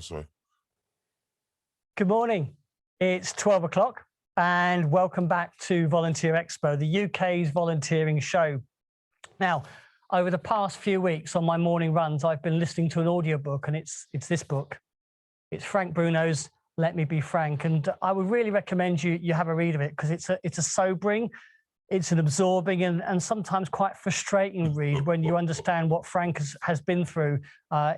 Sorry. Good morning. It's 12 o'clock and welcome back to Volunteer Expo, the UK's volunteering show. Now, over the past few weeks on my morning runs, I've been listening to an audiobook, and it's this book. It's Frank Bruno's Let Me Be Frank. And I would really recommend you have a read of it, because it's a sobering, it's an absorbing and sometimes quite frustrating read when you understand what Frank has been through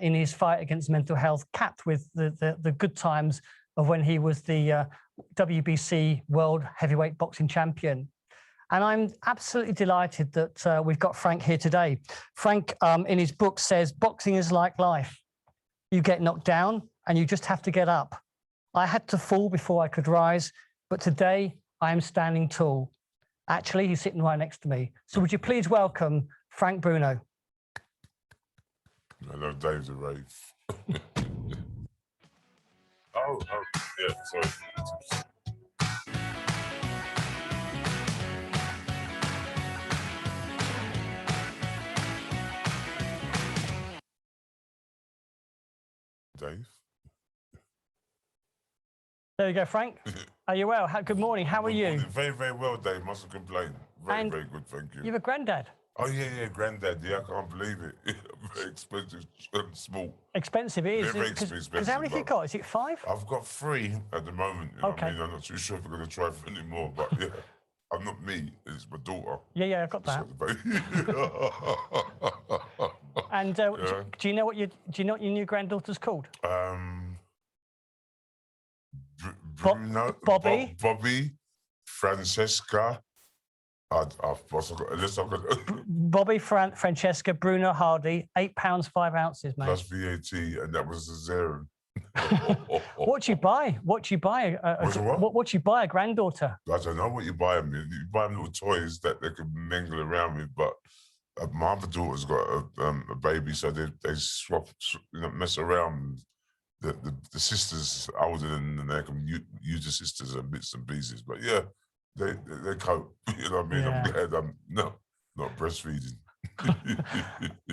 in his fight against mental health, capped with the good times of when he was the WBC World Heavyweight Boxing Champion. And I'm absolutely delighted that we've got Frank here today. Frank, in his book, says, boxing is like life. You get knocked down and you just have to get up. I had to fall before I could rise, but today I am standing tall. Actually, he's sitting right next to me. So would you please welcome Frank Bruno? Hello, Dave's a rave. Oh, yeah, sorry. Dave? There you go, Frank. Are you well? Good morning. How are you? Very, very well, Dave. Mustn't complain. Very, very good, thank you. You have a granddad? Oh, yeah, granddad. Yeah, I can't believe it. Very expensive, small. Expensive, it is. Very expensive. Because how many have you got? Is it 5? I've got 3 at the moment. You know Okay. what I mean? I'm not too sure if I'm going to try for any more, but yeah. I'm not me, it's my daughter. Yeah, I've got that. And yeah. do you know what your new granddaughter's called? Bruno, Bobby, Francesca. Bobby, Francesca, Bruno Hardy, £8 5 ounces, mate. Plus VAT, and that was the zero. What do you buy? What do you buy? What do you buy a granddaughter? I don't know what you buy them. You buy them little toys that they can mingle around with. But my other daughter's got a baby, so they swap, mess around. The sisters older than them, they can use the sisters and bits and pieces. But yeah, they cope. You know what I mean? Yeah. I'm glad I'm not breastfeeding.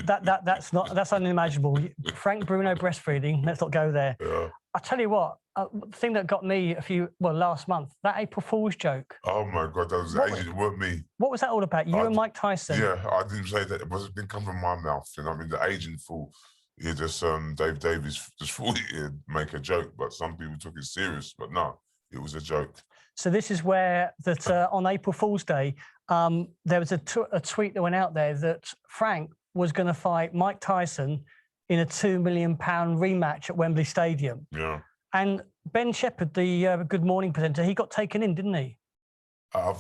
that's unimaginable. Frank Bruno breastfeeding. Let's not go there. Yeah. I tell you what, the thing that got me last month, that April Fool's joke. Oh my God, that was agent, it weren't me. What was that all about? You and Mike Tyson? Yeah, I didn't say that. It didn't come from my mouth. You know, I mean, the agent thought he just Dave Davies just thought he'd make a joke, but some people took it serious. But no, it was a joke. So this is where that on April Fool's Day, there was a tweet that went out there that Frank was going to fight Mike Tyson in a £2 million rematch at Wembley Stadium. Yeah. And Ben Shepherd, the Good Morning presenter, he got taken in, didn't he? I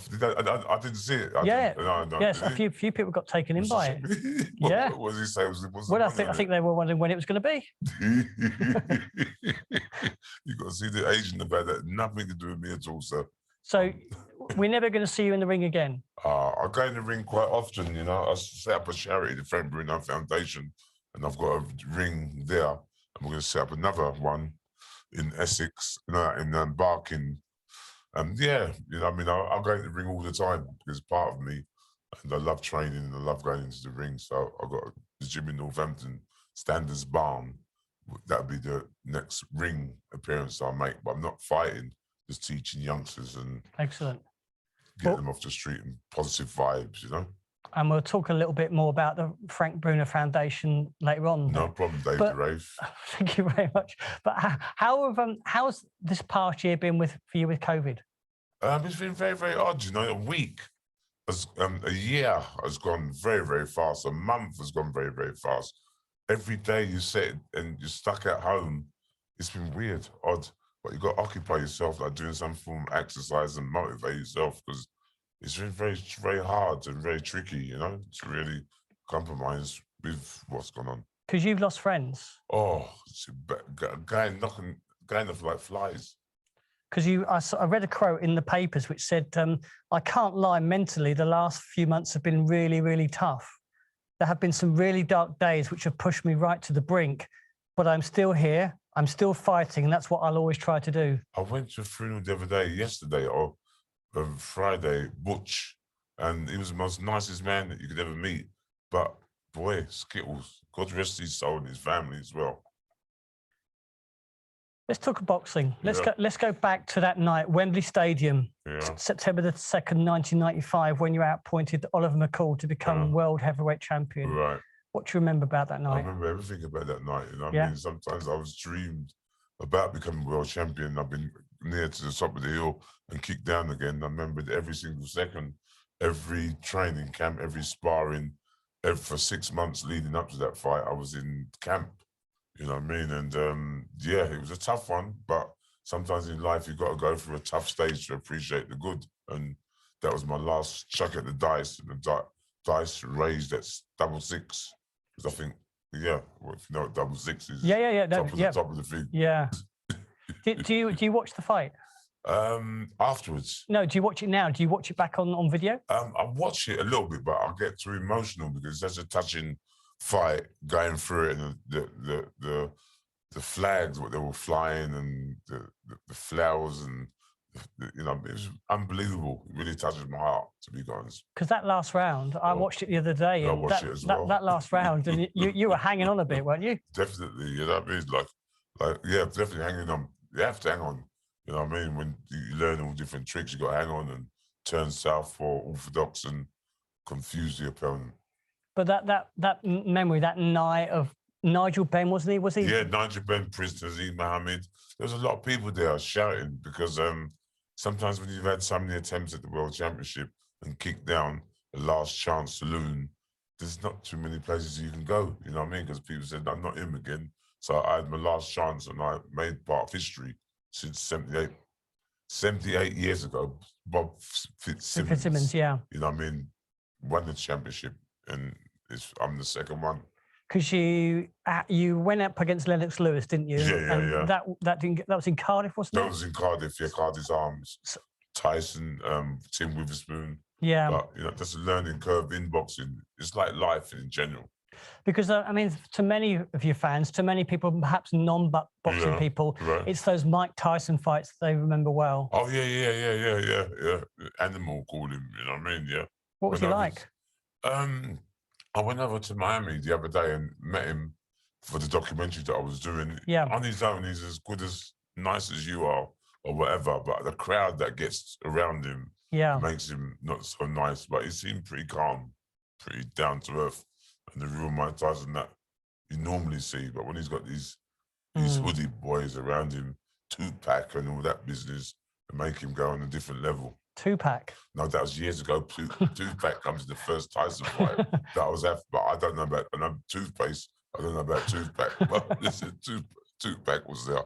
didn't see it. Yes, a few people got taken in by it. Yeah. What did he say? Well, I think they were wondering when it was going to be. You got to see the agent about that. Nothing to do with me at all, sir. So we're never going to see you in the ring again. I go in the ring quite often. You know, I set up a charity, the Frank Bruno Foundation, and I've got a ring there. And we're going to set up another one in Essex, in Barking. Yeah, you know, I mean, I go in the ring all the time because it's part of me, and I love training and I love going into the ring. So I've got the gym in Northampton, Standards Barn. That'll be the next ring appearance I'll make, but I'm not fighting, just teaching youngsters and excellent, get them off the street and positive vibes, you know. And we'll talk a little bit more about the Frank Bruno Foundation later on. No problem, Dave the Rave. Thank you very much. But how's this past year been for you with COVID? It's been very, very odd. You know, a year has gone very, very fast. A month has gone very, very fast. Every day you sit and you're stuck at home, it's been weird, odd. But you got to occupy yourself, like doing some form of exercise and motivate yourself, because it's been very, very hard and very tricky, you know, to really compromise with what's going on. Because you've lost friends. Oh, it's going off like flies. Because I read a quote in the papers which said, I can't lie, mentally, the last few months have been really, really tough. There have been some really dark days which have pushed me right to the brink, but I'm still here, I'm still fighting, and that's what I'll always try to do. I went to a funeral the other day, yesterday, or Friday, Butch, and he was the most nicest man that you could ever meet. But boy, Skittles, God rest his soul and his family as well. Let's talk boxing. Yeah. Let's go back to that night, Wembley Stadium, Yeah. September the 2nd, 1995, when you outpointed Oliver McCall to become world heavyweight champion. Right. What do you remember about that I night? remember everything about that night. You know what Yeah. I mean? Sometimes I was dreamed about becoming world champion. I've been near to the top of the hill and kicked down again. I remembered every single second, every training camp, every sparring, for 6 months leading up to that fight, I was in camp. You know what I mean? And yeah, it was a tough one, but sometimes in life you've got to go through a tough stage to appreciate the good. And that was my last chuck at the dice, and the dice raised at 666. Because I think, yeah, well, if you know what 666 is, Yeah. top of the thing. Yeah. do you watch the fight? Afterwards. No, do you watch it now? Do you watch it back on video? I watch it a little bit, but I get too emotional because that's a touching fight going through it, and the flags, what they were flying, and the flowers, and you know, it was unbelievable. It really touches my heart, to be honest. Because that last round, I watched it the other day, I and watched it as well. that last round, and you were hanging on a bit, weren't you? Definitely, you know what I mean? Like yeah, definitely hanging on. You have to hang on. You know what I mean? When you learn all different tricks, you got to hang on and turn south for orthodox and confuse the opponent. But that memory, that night of Nigel Benn, wasn't he? Was he? Yeah, Nigel Benn, Prince Nazim Mohammed. There was a lot of people there shouting because sometimes when you've had so many attempts at the World Championship and kicked down the last chance saloon, there's not too many places you can go. You know what I mean? Because people said, I'm not him again. So I had my last chance, and I made part of history since 78. 78 years ago, Bob Fitzsimmons, yeah. You know what I mean? Won the championship, and I'm the second one. Because you went up against Lennox Lewis, didn't you? Yeah. That was in Cardiff, wasn't it? That was in Cardiff, yeah, Cardiff's Arms. Tyson, Tim Witherspoon. Yeah. But, you know, that's a learning curve in boxing. It's like life in general. Because, I mean, to many of your fans, to many people, perhaps non-boxing people, it's those Mike Tyson fights they remember well. Oh, yeah. Animal called him, you know what I mean? Yeah. What was he like? I went over to Miami the other day and met him for the documentary that I was doing. Yeah. On his own, he's as good, as nice as you are, or whatever. But the crowd that gets around him makes him not so nice. But he seemed pretty calm, pretty down to earth, and the real Mike Tyson that you normally see. But when he's got these hoodie boys around him, Tupac and all that business, and make him go on a different level. Tupac? No, that was years ago. Tupac comes to the first Tyson fight that I was at, but I don't know about toothpaste. I don't know about Tupac. But listen, Tupac was there.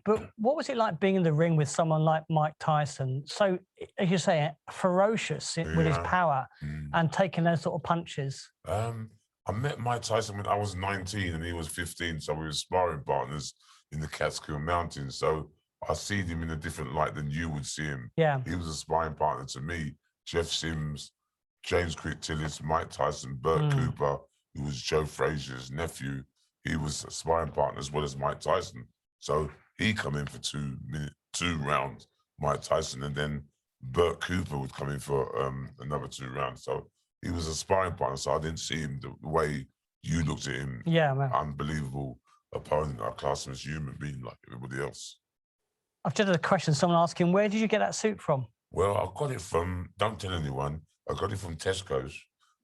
But what was it like being in the ring with someone like Mike Tyson? So, as you say, ferocious with his power and taking those sort of punches. I met Mike Tyson when I was 19 and he was 15, so we were sparring partners in the Catskill Mountains. So I see him in a different light than you would see him. Yeah. He was a sparring partner to me. Jeff Sims, James Quick Tillis, Mike Tyson, Burt Cooper, who was Joe Frazier's nephew. He was a sparring partner as well as Mike Tyson. So he come in for 2 rounds, Mike Tyson, and then Burt Cooper would come in for another 2 rounds. So he was a sparring partner, so I didn't see him the way you looked at him. Yeah, man. Unbelievable opponent. I class him as human being like everybody else. I've just had a question. Someone asking, where did you get that suit from? Well, I got it from, don't tell anyone, I got it from Tesco's,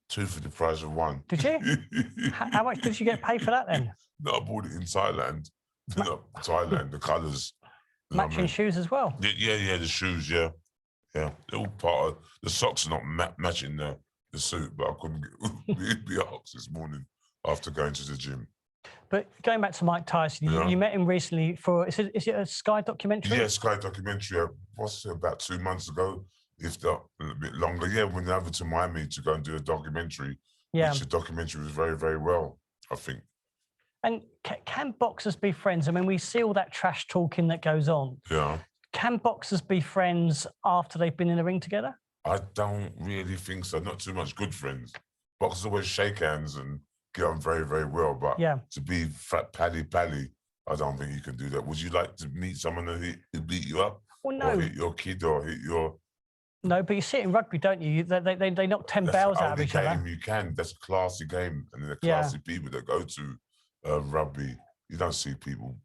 2 for the price of 1. Did you? How much did you get paid for that then? No, I bought it in Thailand. Thailand, the colours. Matching shoes as well? Yeah, the shoes, yeah. They're all part of, the socks are not matching the suit, but I couldn't be asked this morning after going to the gym. But going back to Mike Tyson, you met him recently for, is it a Sky documentary? Yeah, Sky documentary. What's it, about 2 months ago, if not a bit longer. Yeah, we went over to Miami to go and do a documentary. Yeah. Which the documentary was very, very well, I think. And can boxers be friends? I mean, we see all that trash talking that goes on. Yeah. Can boxers be friends after they've been in the ring together? I don't really think so. Not too much good friends. Boxers always shake hands and get on very, very well. But to be fat pally, I don't think you can do that. Would you like to meet someone who beat you up? Well, no. Or hit your kid or hit your... No, but you see it in rugby, don't you? They knock 10 bells out of each other. You can. That's a classy game. And they're classy people that go to rugby. You don't see people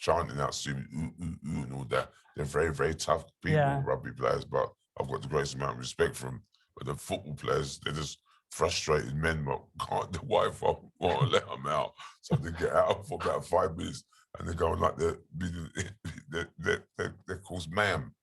chanting out, screaming, ooh, ooh, ooh, and all that. They're very, very tough people, Yeah. rugby players, but I've got the greatest amount of respect for them. But the football players, they're just frustrated men, but can't, the wife won't let them out. So they get out for about 5 minutes and they're going like they cause ma'am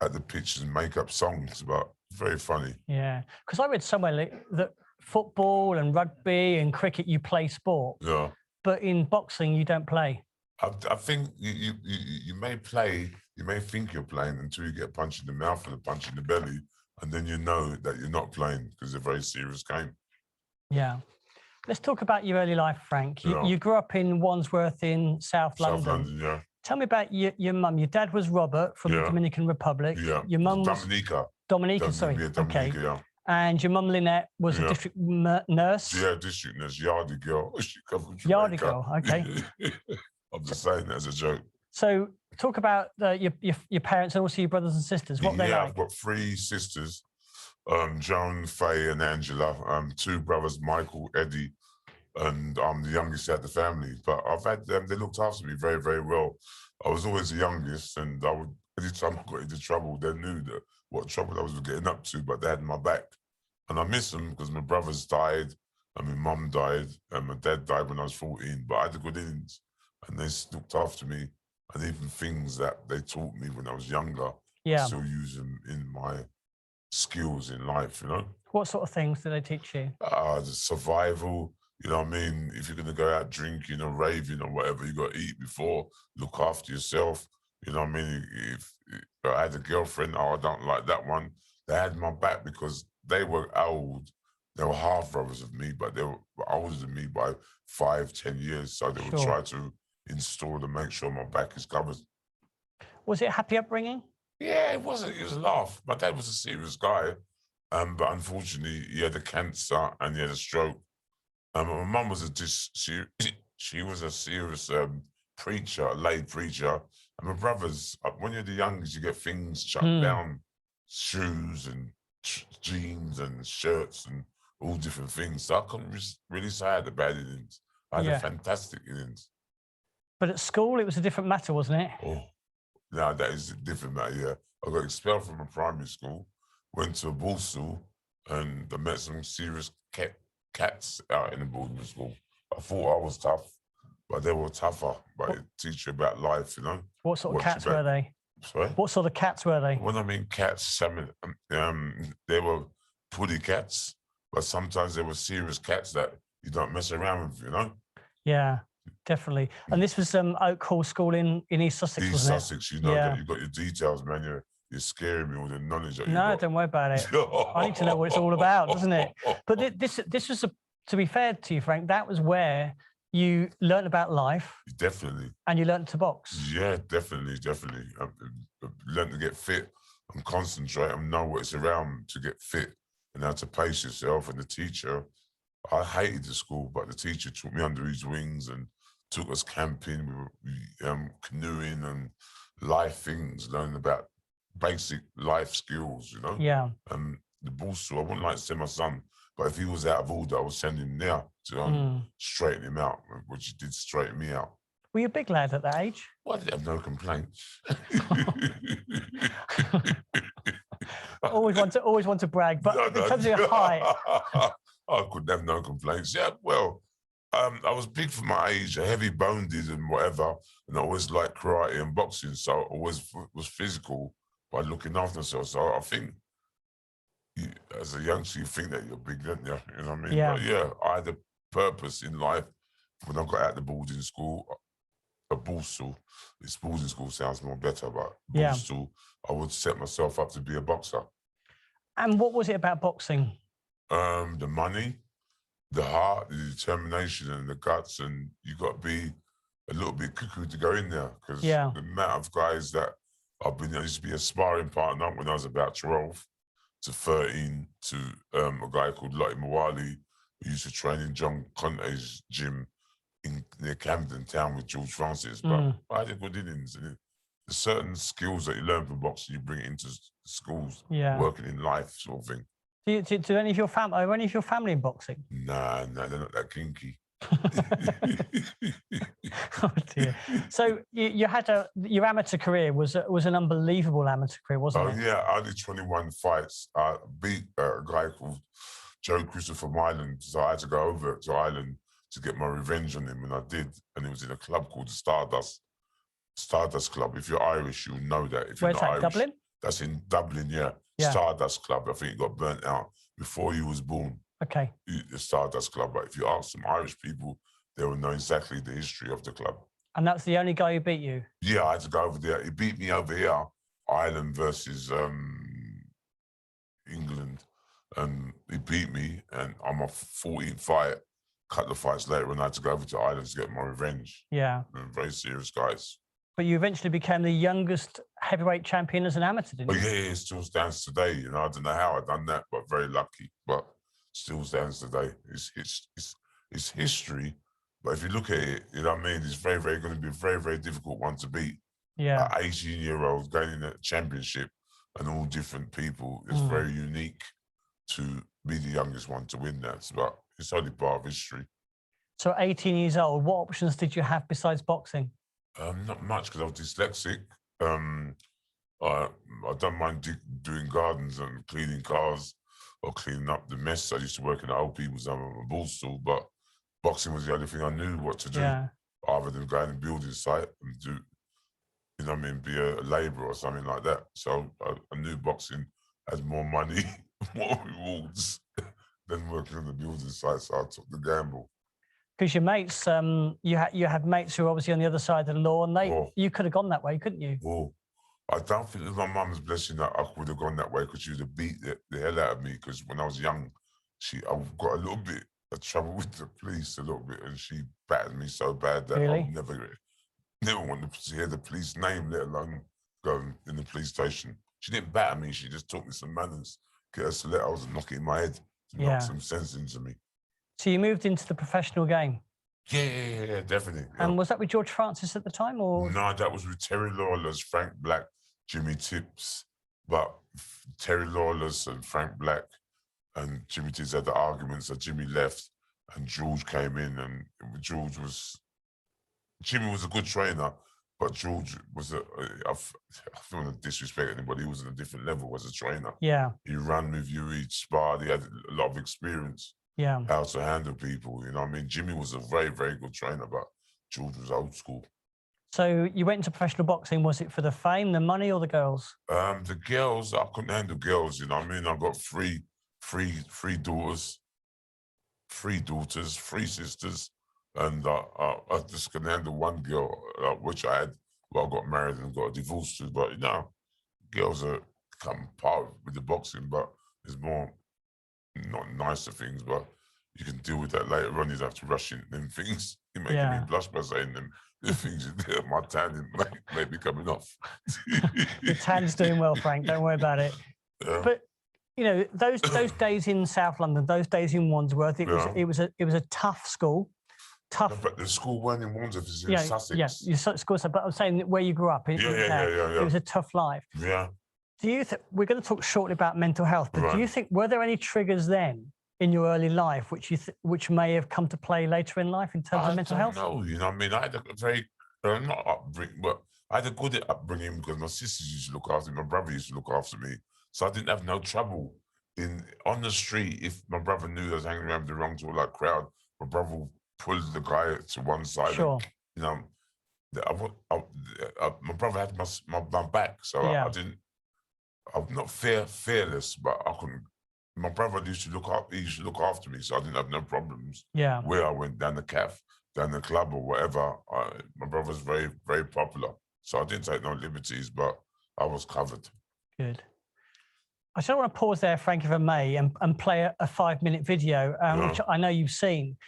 at the pitch and make up songs, but very funny. Yeah, because I read somewhere that football and rugby and cricket, you play sport. Yeah. But in boxing, you don't play. I think you may play, you may think you're playing until you get a punch in the mouth and a punch in the belly, and then you know that you're not playing because it's a very serious game. Yeah. Let's talk about your early life, Frank. You grew up in Wandsworth in South London. South London, yeah. Tell me about your mum. Your dad was Robert from the Dominican Republic. Yeah. Your mum was Dominica, sorry. Yeah, Dominica, okay. Yeah. And your mum Lynette was a district nurse. Yeah, district nurse, Yardie girl. She come from Yardie girl, okay. I'm just saying that as a joke. So talk about your parents and also your brothers and sisters. What they like? I've got 3 sisters, Joan, Faye, and Angela. 2 brothers, Michael, Eddie, and I'm the youngest out of the family. But I've had them; they looked after me very, very well. I was always the youngest, and I would any time I got into trouble, they knew that what trouble I was getting up to, but they had my back. And I miss them because my brothers died, and my mum died, and my dad died when I was 14. But I had the good innings, and they looked after me. And even things that they taught me when I was younger, I still use them in my skills in life, you know? What sort of things do they teach you? The survival, you know what I mean? If you're going to go out drinking or raving or whatever, you got to eat before, look after yourself. You know what I mean? If I had a girlfriend, I don't like that one. They had my back because they were old. They were half brothers of me, but they were older than me by 5, 10 years. So they would try to install to make sure my back is covered. Was it a happy upbringing? Yeah, it wasn't. It was a laugh. My dad was a serious guy, but unfortunately, he had a cancer and he had a stroke. My mum was she was a serious preacher, a lay preacher. And my brothers, when you're the youngest, you get things chucked down, shoes and jeans and shirts and all different things. So I couldn't really say I had a bad innings. I had a fantastic innings. But at school, it was a different matter, wasn't it? Oh, no, that is a different matter, yeah. I got expelled from a primary school, went to a boarding school, and I met some serious cats out in the boarding school. I thought I was tough, but they were tougher. But it teach you about life, you know? What sort of cats were they? Sorry? What sort of cats were they? When I mean cats, they were putty cats, but sometimes they were serious cats that you don't mess around with, you know? Yeah. Definitely. And this was Oak Hall School in East Sussex, East wasn't Sussex, you know that. You got your details, man. You're scaring me with the knowledge that you got. No, don't worry about it. I need to know what it's all about, doesn't it? But this was, to be fair to you, Frank, that was where you learned about life. Definitely. And you learned to box. Yeah, definitely. I learned to get fit and concentrate and know what it's around to get fit and how to pace yourself. And the teacher, I hated the school, but the teacher took me under his wings and took us camping, canoeing and life things, learning about basic life skills, you know? Yeah. The boss, I wouldn't like to send my son, but if he was out of order, I would send him there to straighten him out, which he did straighten me out. Were you a big lad at that age? Well, I did have no complaints. always want to brag, but in terms of your height. I couldn't have no complaints. Yeah, well, I was big for my age, heavy boned and whatever, and I always liked karate and boxing, so I always was physical by looking after myself. So I think, as a youngster, you think that you're big, don't you? You know what I mean? Yeah. But yeah, I had a purpose in life. When I got out of the boarding school, a borstal, this boarding school sounds more better, but borstal, I would set myself up to be a boxer. And what was it about boxing? The money, the heart, the determination and the guts, and you got to be a little bit cuckoo to go in there because the amount of guys that I used to be a sparring partner when I was about 12 to 13 to a guy called Lottie Mawali who used to train in John Conte's gym near Camden Town with George Francis. But I had a good innings. And there's certain skills that you learn from boxing, you bring it into schools, working in life sort of thing. Do any of your family in boxing? Nah, they're not that kinky. Oh dear. So you had your amateur career was an unbelievable amateur career, wasn't it? Yeah, I did 21 fights. I beat a guy called Joe Cruiser from Ireland, so I had to go over to Ireland to get my revenge on him, and I did. And it was in a club called the Stardust Club. If you're Irish, you'll know that. If you're Where's not that? Irish, Dublin? that's in Dublin, yeah. Yeah. Stardust Club. I think it got burnt out before you was born. Okay. The Stardust Club. But if you ask some Irish people, they will know exactly the history of the club. And that's the only guy who beat you? Yeah, I had to go over there. He beat me over here, Ireland versus England, and he beat me. And I'm a 14th fight. A couple of fights later, and I had to go over to Ireland to get my revenge. Yeah. And very serious guys. But you eventually became the youngest heavyweight champion as an amateur, didn't you? But yeah, it still stands today. You know, I don't know how I done that, but very lucky. But still stands today. It's history. But if you look at it, you know what I mean, it's very, very going to be a very, very difficult one to beat. Yeah. 18-year-olds going in a championship and all different people. It's very unique to be the youngest one to win that. But it's only part of history. So 18 years old, what options did you have besides boxing? Not much, because I was dyslexic. I don't mind doing gardens and cleaning cars or cleaning up the mess. I used to work in the old people's home on a ball stool, but boxing was the only thing I knew what to do, other than go in a building site and do, you know what I mean, be a labourer or something like that. So I knew boxing had more money, more rewards than working on the building site, so I took the gamble. Because your mates, you had mates who were obviously on the other side of the law, and you could have gone that way, couldn't you? Oh, I don't think it was my mum's blessing that I would have gone that way, because she would have beat the hell out of me. Because when I was young, I got a little bit of trouble with the police, a little bit, and she battered me so bad that I never wanted to hear the police name, let alone go in the police station. She didn't batter me; she just taught me some manners, get a stilettos and knock it in my head to knock some sense into me. So you moved into the professional game? Yeah, definitely. And was that with George Francis at the time, or? No, that was with Terry Lawless, Frank Black, Jimmy Tips. But Terry Lawless and Frank Black and Jimmy Tips had the arguments, that Jimmy left and George came in, and Jimmy was a good trainer, but George was I don't want to disrespect anybody, he was at a different level as a trainer. Yeah. He ran with you, he sparred, he had a lot of experience. Yeah. How to handle people, you know what I mean? Jimmy was a very, very good trainer, but George was old school. So you went into professional boxing, was it for the fame, the money, or the girls? The girls, I couldn't handle girls, you know what I mean? I've got three daughters, three sisters, and I just couldn't handle one girl, which I got married and got a divorce to. But, you know, girls are come part with the boxing, but there's more not nicer things, but you can deal with that later on. You have to rush in them things. You're making me blush by saying them. The things my tan may be coming off. Your tan's doing well, Frank. Don't worry about it. Yeah. But you know, those days in South London, those days in Wandsworth, it was a tough school. Tough. No, but the school weren't in Wandsworth, it's in Sussex. Yeah, your school. But I'm saying where you grew up. It was a tough life. Yeah. Do you think we're going to talk shortly about mental health? But do you think were there any triggers then in your early life which may have come to play later in life in terms of mental health? No, you know what I mean. I had a very not upbringing, but I had a good upbringing because my sisters used to look after me, my brother used to look after me, so I didn't have no trouble on the street. If my brother knew I was hanging around with the wrong sort of like crowd, my brother would pull the guy to one side. Sure. And, you know, my brother had my back, so I didn't. I'm not fearless, but I couldn't. My brother used to look after me, so I didn't have no problems. Yeah. Where I went down the cafe, down the club or whatever, my brother's very, very popular, so I didn't take no liberties, but I was covered. Good. I just want to pause there, Frank, if I may, and play a 5-minute video, which I know you've seen.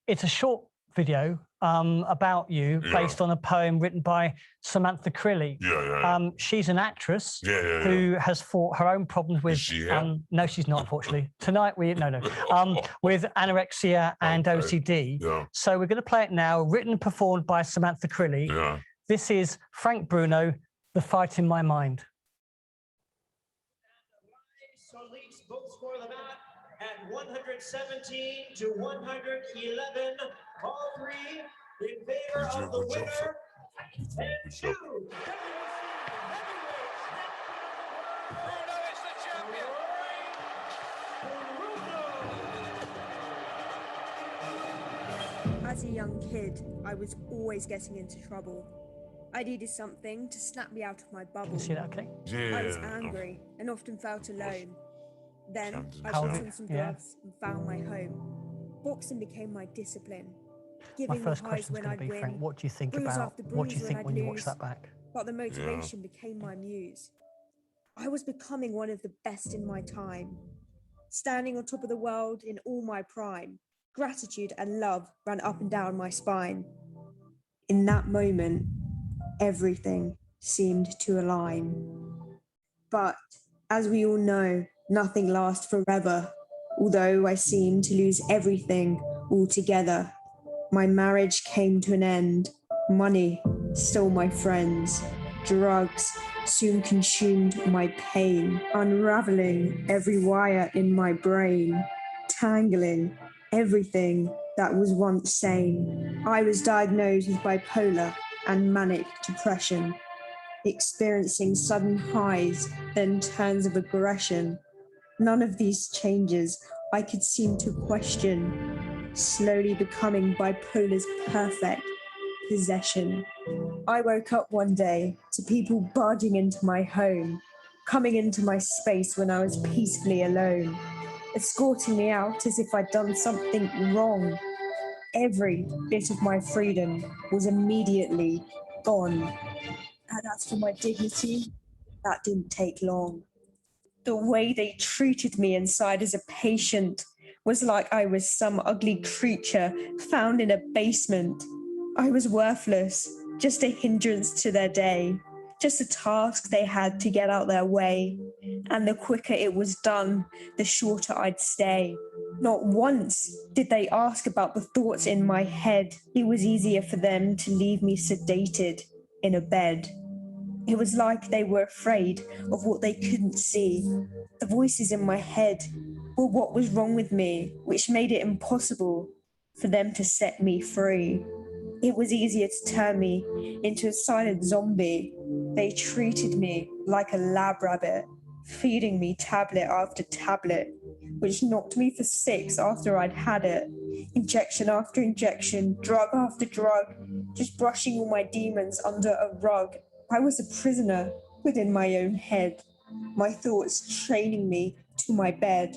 It's a short video about you based on a poem written by Samantha Crilly. She's an actress who has fought her own problems with. Is she here? No, she's not, unfortunately. Tonight with anorexia and OCD. So we're going to play it now, written and performed by Samantha Crilly. This is Frank Bruno, The Fight in My Mind. So Leafs both score the bat at 117 to 111, all three in favor You do a of the good job, sir. winner. You do a And good job. two. Bruno is the champion. As a young kid, I was always getting into trouble. I needed something to snap me out of my You bubble. see that, okay? I was Yeah. angry and often felt alone. Then Camden I How put old? on some Yeah. gloves and found my home. Boxing became my discipline, My giving me first highs question is when going I'd to be, win, Frank, what do you think bruise about, after what do you bruise think when when I'd you watch lose. that back? but the motivation became my muse. I was becoming one of the best in my time, standing on top of the world in all my prime. Gratitude and love ran up and down my spine. In that moment, everything seemed to align. But as we all know, nothing lasts forever. Although I seemed to lose everything altogether, my marriage came to an end. Money stole my friends. Drugs soon consumed my pain, unraveling every wire in my brain, tangling everything that was once sane. I was diagnosed with bipolar and manic depression, experiencing sudden highs, then turns of aggression. None of these changes I could seem to question, slowly becoming bipola's perfect possession. I woke up one day to people barging into my home, coming into my space when I was peacefully alone, escorting me out as if I'd done something wrong. Every bit of my freedom was immediately gone. And as for my dignity, that didn't take long. The way they treated me inside as a patient was like I was some ugly creature found in a basement. I was worthless, just a hindrance to their day, just a task they had to get out their way. And the quicker it was done, the shorter I'd stay. Not once did they ask about the thoughts in my head. It was easier for them to leave me sedated in a bed. It was like they were afraid of what they couldn't see. The voices in my head were what was wrong with me, which made it impossible for them to set me free. It was easier to turn me into a silent zombie. They treated me like a lab rabbit, feeding me tablet after tablet, which knocked me for six after I'd had it. Injection after injection, drug after drug, just brushing all my demons under a rug. I was a prisoner within my own head, my thoughts training me to my bed,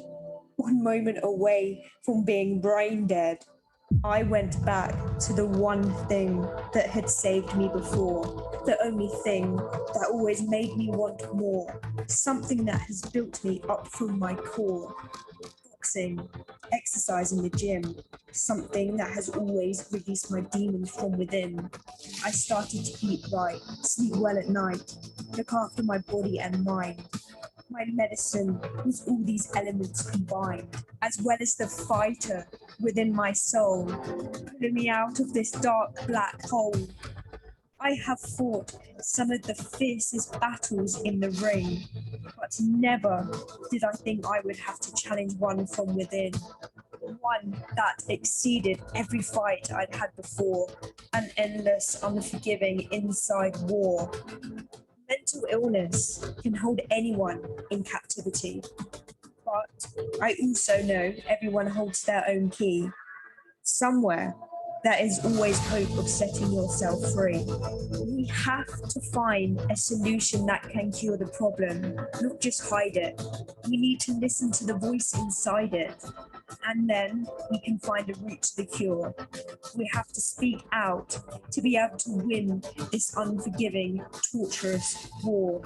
one moment away from being brain dead. I went back to the one thing that had saved me before, the only thing that always made me want more, something that has built me up from my core. Boxing, exercise in the gym, something that has always released my demons from within. I started to eat right, sleep well at night, look after my body and mind. My medicine was all these elements combined, as well as the fighter within my soul, pulling me out of this dark black hole. I have fought some of the fiercest battles in the ring, but never did I think I would have to challenge one from within. One that exceeded every fight I'd had before, an endless, unforgiving inside war. Mental illness can hold anyone in captivity, but I also know everyone holds their own key. Somewhere, there is always hope of setting yourself free. We have to find a solution that can cure the problem, not just hide it. We need to listen to the voice inside it, and then we can find a route to the cure. We have to speak out to be able to win this unforgiving, torturous war.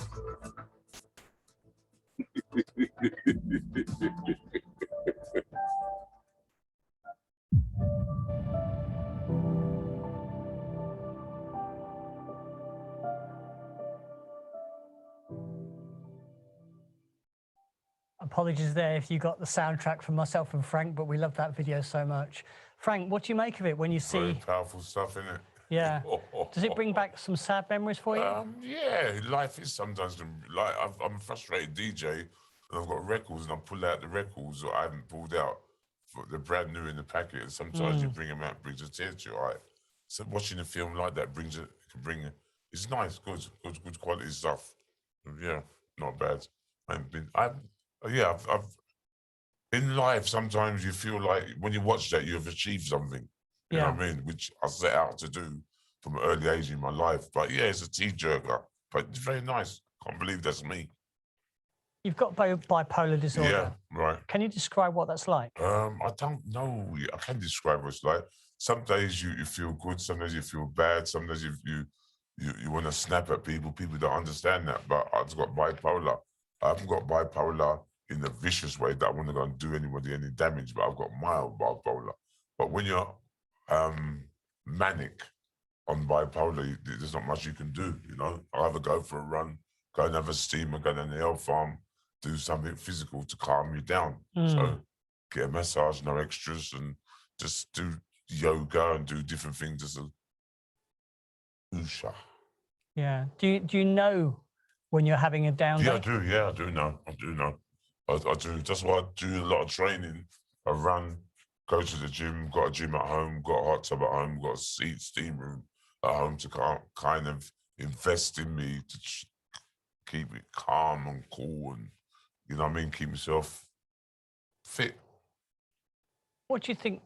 Apologies there if you got the soundtrack from myself and Frank, but we love that video so much. Frank, what do you make of it when you Very see? powerful stuff, innit? Yeah. Does it bring back some sad memories for you? Yeah, life is sometimes like I'm a frustrated DJ, and I've got records, and I pull out the records that I haven't pulled out. They're brand new in the packet, and sometimes you bring them out, brings a tear to your eye. So watching a film like that it's nice, good quality stuff. Yeah, not bad. I've in life, sometimes you feel like when you watch that, you have achieved something. You know what I mean? Which I set out to do from an early age in my life. But yeah, it's a tearjerker, but it's very nice. Can't believe that's me. You've got bipolar disorder. Yeah, right. Can you describe what that's like? I don't know. I can't describe what it's like. Some days you feel good, some days you feel bad, some days you want to snap at people. People don't understand that. But I've got bipolar. I haven't got bipolar in a vicious way that I want to go and do anybody any damage, but I've got mild bipolar. But when you're manic on bipolar, there's not much you can do, you know. I either go for a run, go and have a steamer, go down the hill farm, do something physical to calm you down. So get a massage, no extras, and just do yoga and do different things. Just a usha. Yeah. Do you know when you're having a down day? Yeah, I do. Yeah, I do know. I do know. I do. That's why I do a lot of training. I run, go to the gym, got a gym at home, got a hot tub at home, got a steam room at home to kind of invest in me to keep it calm and cool and, you know what I mean, keep myself fit. What do you think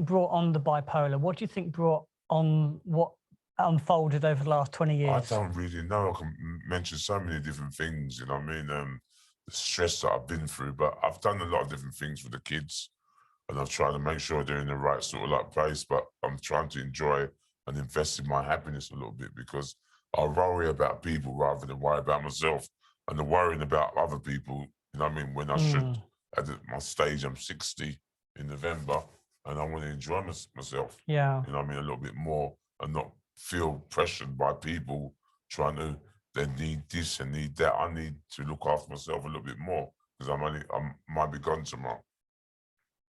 brought on the bipolar? What do you think brought on what unfolded over the last 20 years? I don't really know. I can mention so many different things, you know what I mean? The stress that I've been through, but I've done a lot of different things for the kids, and I've tried to make sure they're in the right sort of like place, but I'm trying to enjoy and invest in my happiness a little bit, because I worry about people rather than worry about myself. And the worrying about other people, you know what I mean, when I should, at my stage, I'm 60 in November, and I want to enjoy myself, Yeah. you know what I mean, a little bit more, and not feel pressured by people trying to, they need this and need that. I need to look after myself a little bit more, because I might be gone tomorrow.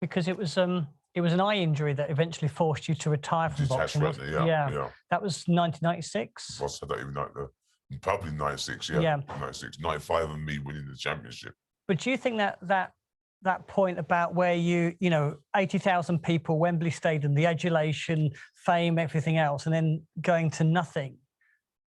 Because it was an eye injury that eventually forced you to retire from boxing. Yeah. That was 1996. Boss, I don't even know probably 96, yeah. 96, 95 and me winning the championship. But do you think that point about where you know, 80,000 people, Wembley Stadium, the adulation, fame, everything else, and then going to nothing?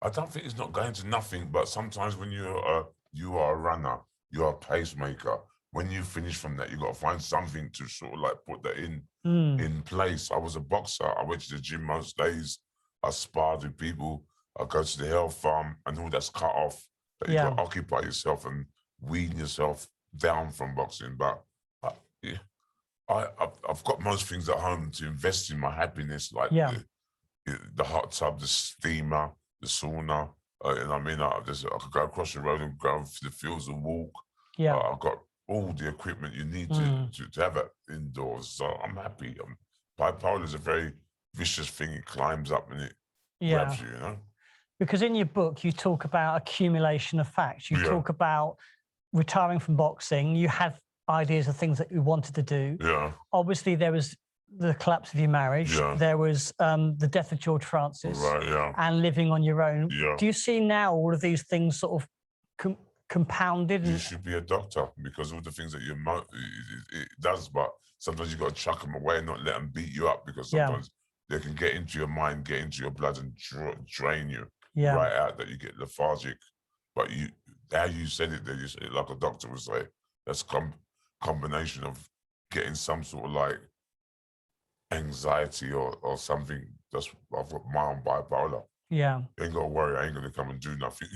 I don't think it's not going to nothing, but sometimes when you are a runner, you're a pacemaker. When you finish from that, you got to find something to sort of like put that in place. I was a boxer. I went to the gym most days. I sparred with people. I go to the health farm, and all that's cut off. That you got to occupy yourself and wean yourself down from boxing. But I've got most things at home to invest in my happiness, like the hot tub, the steamer, the sauna. And I mean, I could go across the road and go to the fields and walk. Yeah. I've got all the equipment you need to have it indoors. So I'm happy. Bipolar is a very vicious thing. It climbs up and it grabs you, you know? Because in your book, you talk about accumulation of facts. You talk about retiring from boxing. You had ideas of things that you wanted to do. Yeah. Obviously, there was the collapse of your marriage. Yeah. There was the death of George Francis. Right, yeah. And living on your own. Yeah. Do you see now all of these things sort of compounded? You should be a doctor, because all the things that it does, but sometimes you got to chuck them away and not let them beat you up, because sometimes they can get into your mind, get into your blood and drain you right out, that you get lethargic. But how you said it there, you said it like a doctor would say. That's combination of getting some sort of like anxiety or something. I've got mild bipolar. Yeah. You ain't got to worry, I ain't going to come and do nothing.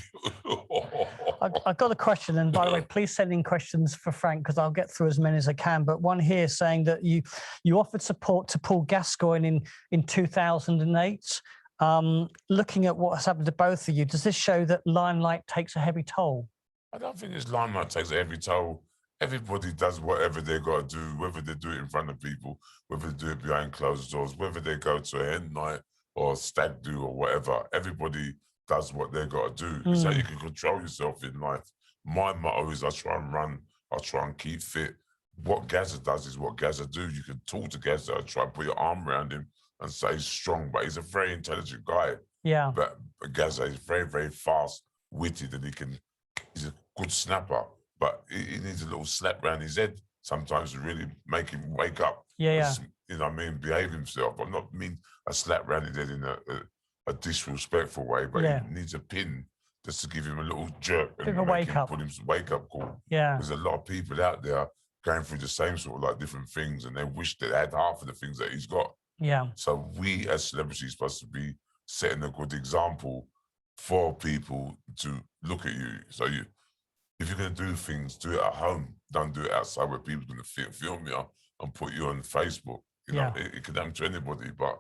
I've got a question, and by the way, please send in questions for Frank, because I'll get through as many as I can. But one here saying that you offered support to Paul Gascoigne in 2008. Looking at what has happened to both of you, does this show that limelight takes a heavy toll? I don't think this limelight takes a heavy toll. Everybody does whatever they got to do, whether they do it in front of people, whether they do it behind closed doors, whether they go to a hen night or stag do or whatever. Everybody does what they got to do. It's how you can control yourself in life. My motto is I try and run, I try and keep fit. What Gaza does is what Gaza do. You can talk to Gaza and try and put your arm around him and say he's strong, but he's a very intelligent guy. Yeah. But Gaza is very, very fast-witted, and he's a good snapper. but he needs a little slap round his head sometimes to really make him wake up. Yeah, yeah. You know what I mean? Behave himself. I'm not mean a slap round his head in a disrespectful way, but Yeah. he needs a pin just to give him a little jerk Bit and of a make wake him up. put him some wake up call. Yeah. There's a lot of people out there going through the same sort of like different things, and they wish they had half of the things that he's got. Yeah. So we as celebrities supposed to be setting a good example for people to look at you. So if you're going to do things, do it at home. Don't do it outside where people are going to film you and put you on Facebook. You know, it could happen to anybody, but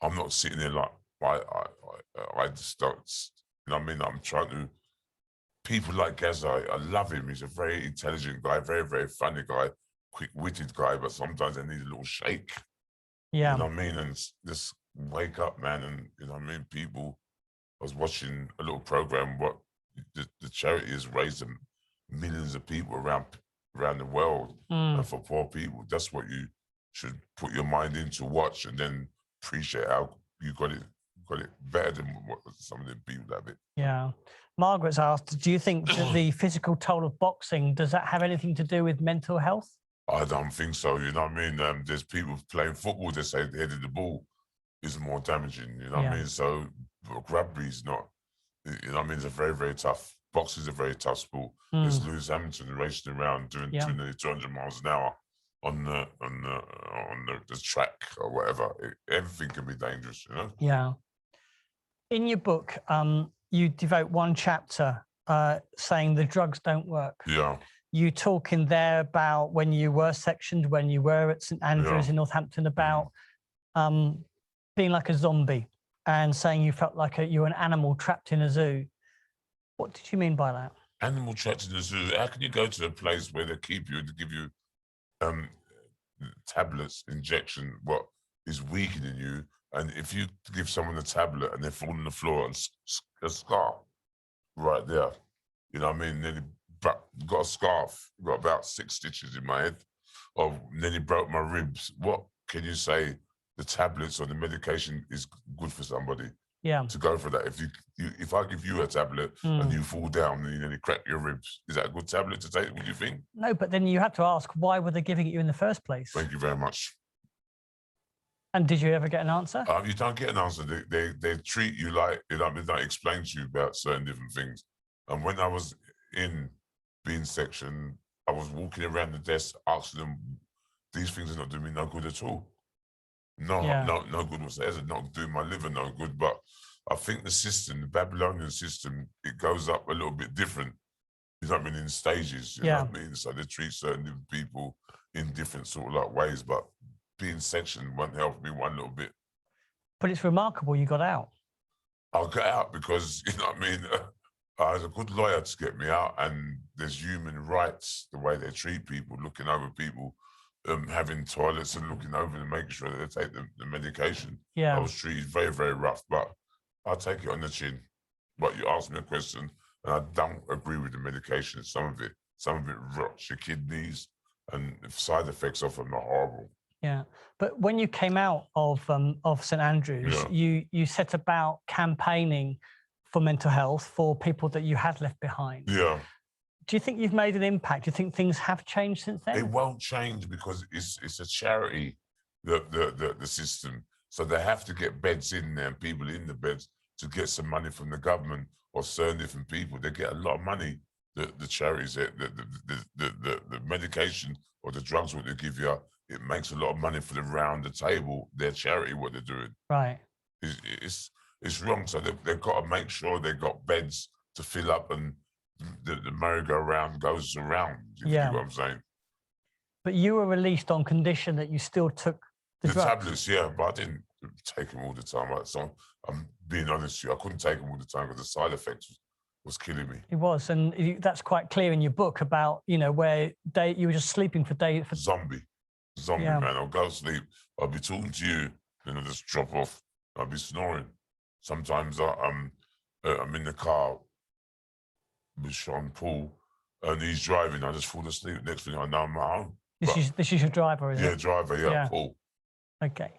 I'm not sitting there like, I just don't, you know what I mean? I'm trying to, people like Gaza, I love him. He's a very intelligent guy, very, very funny guy, quick-witted guy, but sometimes they need a little shake. Yeah. You know what I mean? And just wake up, man. And, you know what I mean? People, I was watching a little program, what the charity has raised them millions of people around the world, and for poor people. That's what you should put your mind into, watch, and then appreciate how you got it better than what some of the people have it. Yeah. Margaret's asked, do you think that the physical toll of boxing, does that have anything to do with mental health? I don't think so. You know what I mean? There's people playing football, they say the head of the ball is more damaging. You know what I mean? So rugby's not. You know what I mean? It's a very, very tough. Boxing is a very tough sport. There's Lewis Hamilton racing around doing nearly 200 miles an hour on the track or whatever. Everything can be dangerous, you know? Yeah. In your book, you devote one chapter saying the drugs don't work. Yeah. You talk in there about when you were sectioned, when you were at St Andrews in Northampton, about being like a zombie and saying you felt like you were an animal trapped in a zoo. What did you mean by that? Animal trapped in a zoo. How can you go to a place where they keep you and give you tablets, injection, what is weakening you? And if you give someone a tablet and they fall on the floor and a scar right there, you know what I mean? Nearly got a scarf, got about 6 stitches in my head, or nearly broke my ribs. What can you say the tablets or the medication is good for somebody? Yeah. To go for that. If I give you a tablet and you fall down and you nearly crack your ribs, is that a good tablet to take? What do you think? No, but then you have to ask, why were they giving it you in the first place? Thank you very much. And did you ever get an answer? You don't get an answer. They treat you like, you know, they explain to you about certain different things. And when I was in being sectioned, I was walking around the desk asking them, these things are not doing me no good at all. No good whatsoever. Not doing my liver no good. But I think the system, the Babylonian system, it goes up a little bit different. You know what I mean? In stages. You know what I mean? So they treat certain people in different sort of like ways. But being sectioned won't help me one little bit. But it's remarkable you got out. I got out because, you know what I mean? I had a good lawyer to get me out, and there's human rights, the way they treat people, looking over people. Having toilets and looking over and making sure that they take the medication. Yeah. I was treated very, very rough, but I'll take it on the chin. But you asked me a question, and I don't agree with the medication. Some of it rots your kidneys, and the side effects of them are horrible. Yeah, but when you came out of St Andrews, you set about campaigning for mental health for people that you had left behind. Yeah. Do you think you've made an impact? Do you think things have changed since then? It won't change because it's a charity, the system. So they have to get beds in there and people in the beds to get some money from the government or certain different people. They get a lot of money, the charities, the medication or the drugs what they give you, it makes a lot of money for the round the table, their charity, what they're doing. Right. It's wrong. So they've got to make sure they've got beds to fill up and the merry-go-round goes around. You know what I'm saying? But you were released on condition that you still took the drugs. Tablets, yeah, but I didn't take them all the time. So I'm being honest with you, I couldn't take them all the time because the side effects was killing me. It was, and that's quite clear in your book about, you know, where you were just sleeping for days. Zombie, man. I'll go to sleep. I'll be talking to you, then I'll just drop off. I'll be snoring. Sometimes I'm in the car with Sean Paul, and he's driving. I just fall asleep. Next thing I know, I'm at home. This is your driver, is it? Yeah, driver. Yeah, Paul. Okay.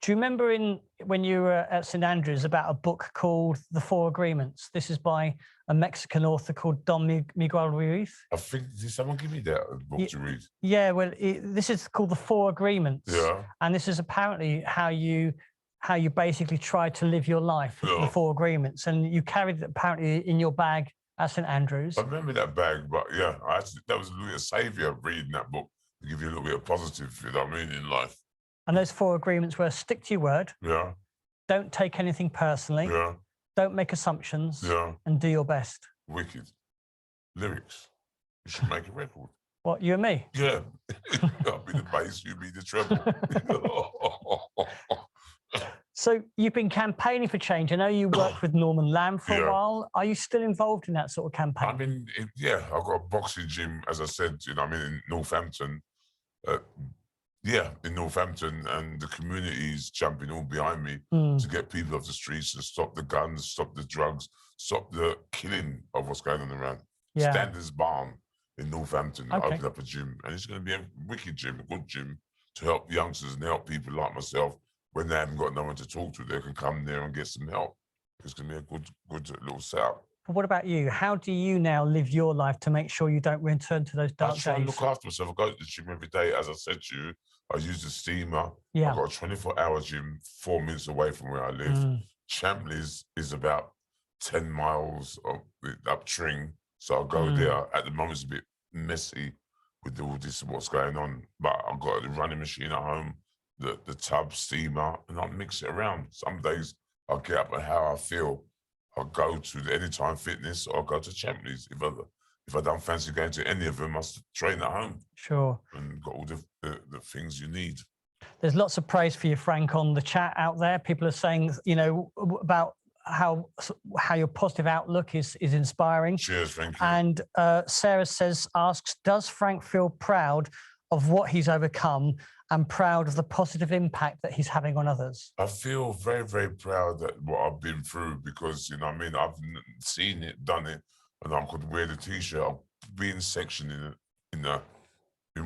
Do you remember when you were at St Andrews about a book called The Four Agreements? This is by a Mexican author called Don Miguel Ruiz. I think, did someone give me that book to read? Yeah, well, this is called The Four Agreements. Yeah. And this is apparently how you basically try to live your life, the Four Agreements. And you carried it apparently in your bag at St Andrews. I remember that bag, but yeah, that was a little saviour reading that book to give you a little bit of positive, you know what I mean, in life. And those four agreements were: stick to your word. Yeah. Don't take anything personally. Yeah. Don't make assumptions. Yeah. And do your best. Wicked. Lyrics. You should make a record. What, you and me? Yeah. I'll be the bass, you be the treble. So you've been campaigning for change. I know you worked with Norman Lamb for a while. Are you still involved in that sort of campaign? I mean, yeah, I've got a boxing gym, as I said, you know, I mean, in Northampton. In Northampton, and the community's jumping all behind me to get people off the streets, to stop the guns, stop the drugs, stop the killing of what's going on around. Yeah. Standards Barn in Northampton opened up a gym, and it's going to be a wicked gym, a good gym to help youngsters and help people like myself when they haven't got no one to talk to. They can come there and get some help. It's going to be a good little setup. But what about you? How do you now live your life to make sure you don't return to those dark days? I try and look after myself. I go to the gym every day. As I said to you, I use the steamer. Yeah. I've got a 24-hour gym 4 minutes away from where I live. Champley's is about 10 miles up Tring. So I'll go there. At the moment, it's a bit messy with all this, what's going on. But I've got the running machine at home, the tub, steamer, and I'll mix it around. Some days I'll get up and how I feel. I'll go to the Anytime Fitness, or I'll go to Champley's. If I don't fancy going to any of them, I'll train at home. Sure. And got all the things you need. There's lots of praise for you, Frank, on the chat out there. People are saying, you know, about how your positive outlook is inspiring. Cheers, thank you. And Sarah asks, does Frank feel proud of what he's overcome and proud of the positive impact that he's having on others? I feel very, very proud that what I've been through, because, you know what I mean, I've seen it, done it, and I could wear the T-shirt. I'll be in section in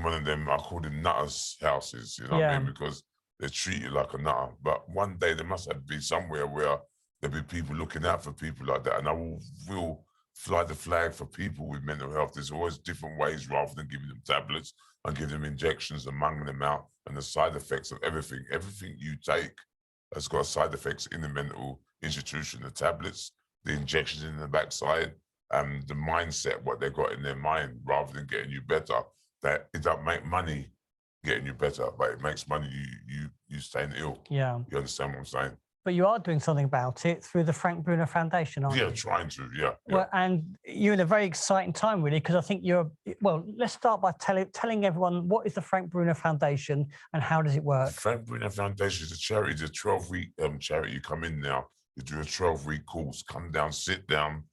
one of them, I call them nutters houses, you know what I mean, because they treat you like a nutter. But one day there must have to be somewhere where there'll be people looking out for people like that, and I will fly the flag for people with mental health. There's always different ways rather than giving them tablets and giving them injections and munging them out, and the side effects of everything. Everything you take has got side effects in the mental institution. The tablets, the injections in the backside, the mindset, what they've got in their mind, rather than getting you better. That it don't make money getting you better, but it makes money you staying ill. Yeah. You understand what I'm saying? But you are doing something about it through the Frank Bruno Foundation, aren't you? Yeah, trying to, yeah. Well, and you're in a very exciting time, really, because I think let's start by telling everyone, what is the Frank Bruno Foundation and how does it work? The Frank Bruno Foundation is a charity. It's a 12-week charity. You come in now, you do a 12-week course, come down, sit down,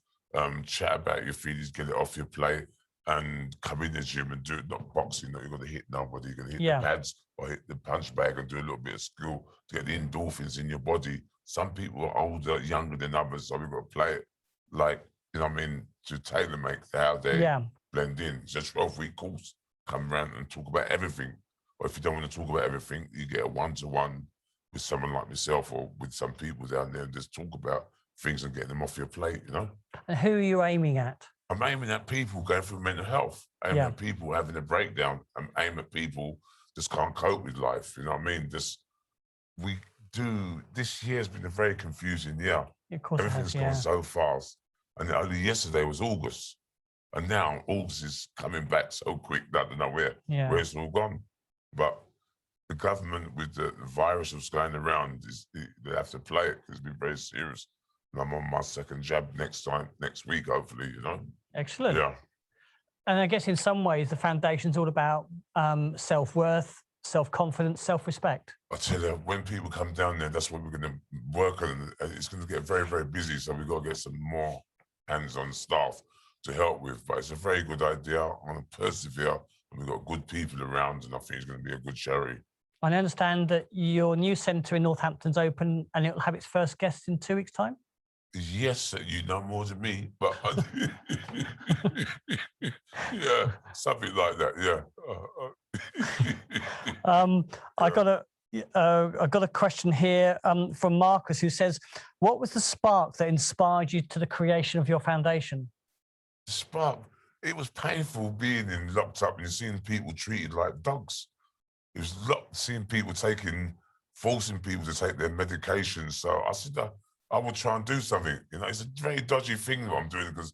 chat about your feelings, get it off your plate, and come in the gym and do it, not boxing, not you're going to hit nobody, you're going to hit the pads or hit the punch bag and do a little bit of skill to get the endorphins in your body. Some people are older, younger than others, so we've got to play it like, you know what I mean, to tailor-make how they blend in. It's a 12-week course. Come around and talk about everything. Or if you don't want to talk about everything, you get a one-to-one with someone like myself or with some people down there and just talk about things and getting them off your plate, you know? And who are you aiming at? I'm aiming at people going through mental health. I'm aiming at people having a breakdown. I'm aiming at people just can't cope with life. You know what I mean? This year has been a very confusing year. Of course, everything's gone so fast. And only yesterday was August. And now August is coming back so quick that I don't know where it's all gone. But the government, with the virus that's going around, they have to play it. It's been very serious. And I'm on my second jab next week, hopefully, you know? Excellent. Yeah. And I guess in some ways, the foundation's all about self-worth, self-confidence, self-respect. I tell you, when people come down there, that's what we're going to work on. And it's going to get very, very busy. So we've got to get some more hands-on staff to help with. But it's a very good idea. I'm going to persevere. And we've got good people around. And I think it's going to be a good charity. I understand that your new centre in Northampton's open and it'll have its first guests in 2 weeks' time? Yes, you know more than me, but yeah, something like that. Yeah. I've got a question here from Marcus, who says, what was the spark that inspired you to the creation of your foundation? The spark, it was painful being locked up and seeing people treated like dogs. It was seeing people forcing people to take their medications. So I said, I will try and do something. You know, it's a very dodgy thing what I'm doing because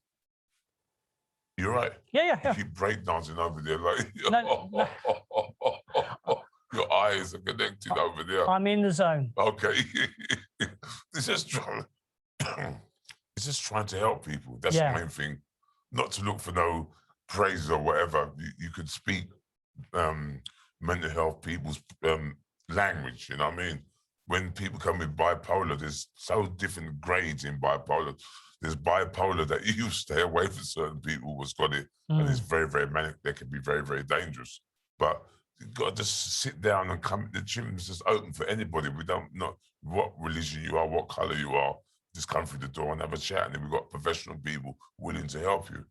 you're right. Yeah. You keep breakdancing over there like No. your eyes are connected over there. I'm in the zone. Okay. It's just trying to help people. That's the main thing. Not to look for no praise or whatever. You could speak mental health people's language, you know what I mean? When people come with bipolar, there's so different grades in bipolar. There's bipolar that you stay away from certain people who's got it, and it's very, very manic. They can be very, very dangerous. But you've got to just sit down and come. The gym's just open for anybody. We don't know what religion you are, what color you are. Just come through the door and have a chat, and then we've got professional people willing to help you.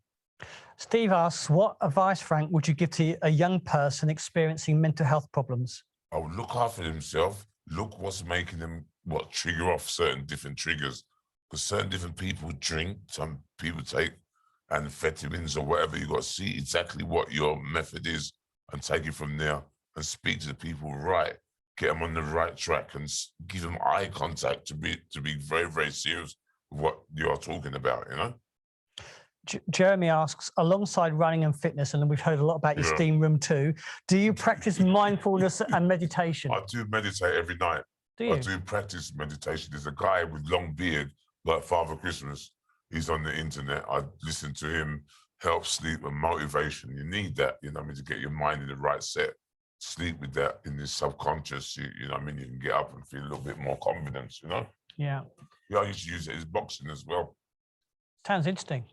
Steve asks, what advice, Frank, would you give to a young person experiencing mental health problems? I would look after themselves, look what's making them, trigger off certain different triggers. Because certain different people drink, some people take amphetamines or whatever. You got to see exactly what your method is and take it from there and speak to the people right, get them on the right track and give them eye contact to be very, very serious with what you're talking about, you know? Jeremy asks, alongside running and fitness, and we've heard a lot about your steam room too, do you practice mindfulness and meditation? I do meditate every night. Do you? I do practice meditation. There's a guy with long beard, like Father Christmas. He's on the internet. I listen to him, help sleep and motivation. You need that, you know what I mean, to get your mind in the right set. Sleep with that in the subconscious, you know what I mean? You can get up and feel a little bit more confidence, you know? Yeah. Yeah, I used to use it as boxing as well. Sounds interesting.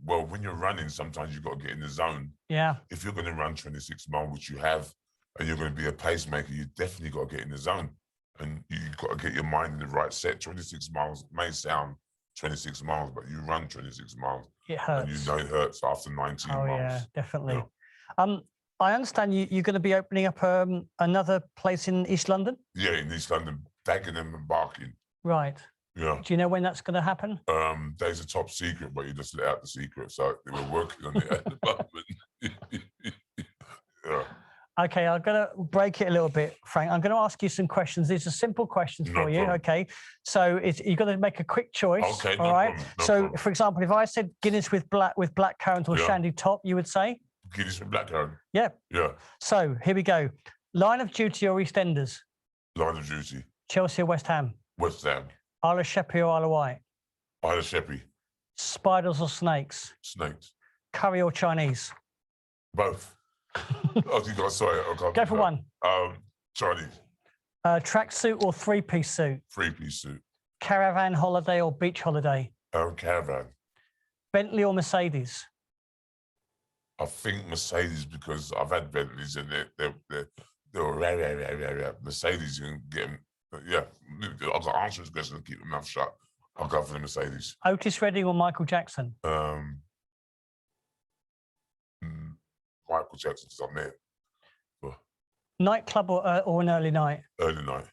Well, when you're running, sometimes you've got to get in the zone. Yeah. If you're going to run 26 miles, which you have, and you're going to be a pacemaker, you definitely got to get in the zone. And you've got to get your mind in the right set. 26 miles may sound 26 miles, but you run 26 miles. It hurts. And you know it hurts after 19 miles. Oh, yeah, definitely. Yeah. I understand you're going to be opening up another place in East London? Yeah, in East London, Dagenham and Barking. Right. Yeah. Do you know when that's going to happen? There's a top secret, but you just let out the secret. So they were working on it at the moment. Yeah. Okay, I'm going to break it a little bit, Frank. I'm going to ask you some questions. These are simple questions for you, okay? So you've got to make a quick choice, okay, all right? No so, problem. For example, if I said Guinness with black currant or shandy top, you would say? Guinness with black currant. Yeah. Yeah. So here we go. Line of Duty or EastEnders? Line of Duty. Chelsea or West Ham? West Ham. Isle of Sheppey or Isle of Wight? Isle of Sheppey. Spiders or snakes? Snakes. Curry or Chinese? Both. Oh, you got, sorry. Go for one. Chinese. Tracksuit or three-piece suit? Three-piece suit. Caravan holiday or beach holiday? Caravan. Bentley or Mercedes? I think Mercedes, because I've had Bentleys and they're Mercedes, you can get them. Yeah, I've got to answer this question and keep my mouth shut. I'll go for the Mercedes. Otis Redding or Michael Jackson? Michael Jackson, because I'm there. Nightclub or an early night? Early night.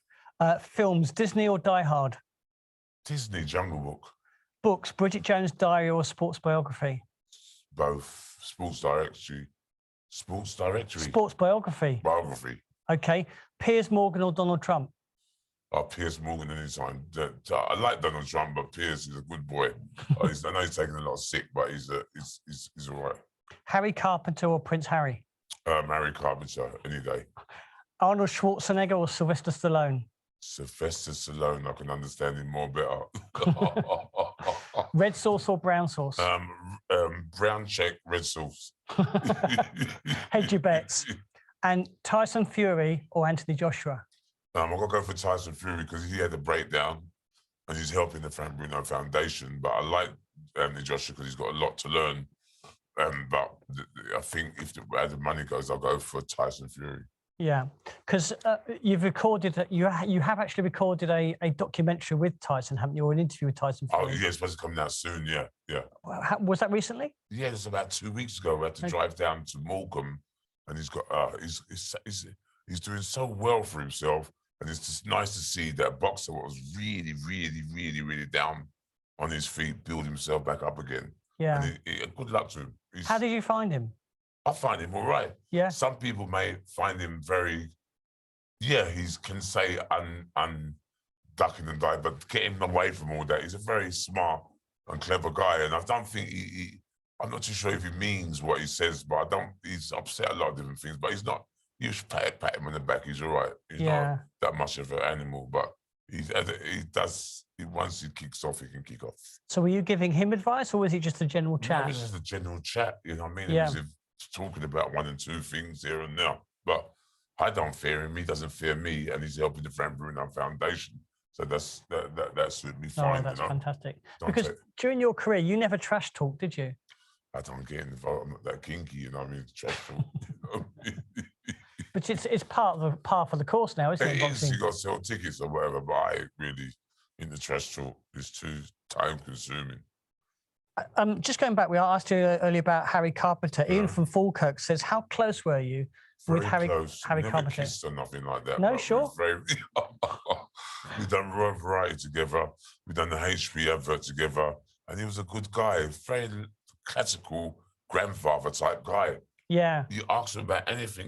Films, Disney or Die Hard? Disney, Jungle Book. Books, Bridget Jones' Diary or sports biography? Both. Sports Directory. Sports Directory. Sports biography. Biography. Okay. Piers Morgan or Donald Trump? Piers Morgan anytime. I like Donald Trump, but Piers is a good boy. I know he's taking a lot of sick, but he's all right. Harry Carpenter or Prince Harry? Harry Carpenter, any day. Arnold Schwarzenegger or Sylvester Stallone? Sylvester Stallone, I can understand him more better. Red sauce or brown sauce? Brown check, red sauce. Hedge your bets. And Tyson Fury or Anthony Joshua? I've got to go for Tyson Fury because he had a breakdown and he's helping the Frank Bruno Foundation. But I like Anthony Joshua because he's got a lot to learn. But I think if the money goes, I'll go for Tyson Fury. Yeah, because you've recorded, you have actually recorded a documentary with Tyson, haven't you, or an interview with Tyson Fury? Oh, yeah, it's supposed to come out soon, yeah. Was that recently? Yeah, it's about 2 weeks ago. We had to drive down to Morecambe, and he's got, he's doing so well for himself. And it's just nice to see that boxer was really, really, really, really down on his feet, build himself back up again. Yeah. And good luck to him. How did you find him? I find him all right. Yeah. Some people may find him very, he can say ducking and dive, but get him away from all that. He's a very smart and clever guy. And I don't think I'm not too sure if he means what he says, but he's upset a lot of different things, but he's not. You should pat him on the back. He's all right. He's not that much of an animal, but he does. Once he kicks off, he can kick off. So were you giving him advice, or was it just a general chat? No, it was just a general chat. You know what I mean? Yeah. It was talking about one and two things here and there. But I don't fear him. He doesn't fear me, and he's helping the Frank Bruno Foundation. So that suited me fine. Oh, that's fantastic. Don't because during your career, you never trash talk, did you? I don't get involved. I'm not that kinky, you know what I mean? Trash talk. You know? But it's part of the course now, isn't it? It is. You got to sell tickets or whatever, but I ain't really in the trash talk. It's too time consuming. Just going back, we asked you earlier about Harry Carpenter. Ian from Falkirk says, how close were you with Harry Never Carpenter? Kissed or nothing like that. No, sure. We've done Royal Variety together. We've done the HP advert together. And he was a good guy, very classical grandfather type guy. Yeah. You ask him about anything,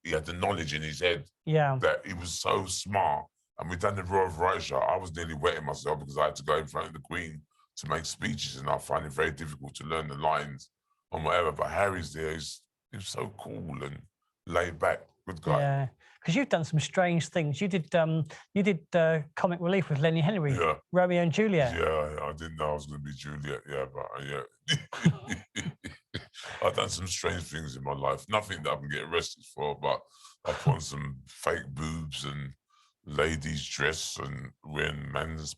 he had the knowledge in his head. Yeah. That he was so smart. And we've done the Royal Variety show. I was nearly wetting myself because I had to go in front of the Queen to make speeches, and I find it very difficult to learn the lines and whatever. But Harry's there, he's so cool and laid back, good guy. Yeah, because you've done some strange things. You did comic relief with Lenny Henry, Romeo and Juliet. Yeah, I didn't know I was going to be Juliet. Yeah, but I've done some strange things in my life. Nothing that I can get arrested for, but I put on some fake boobs and ladies' dress and wearing men's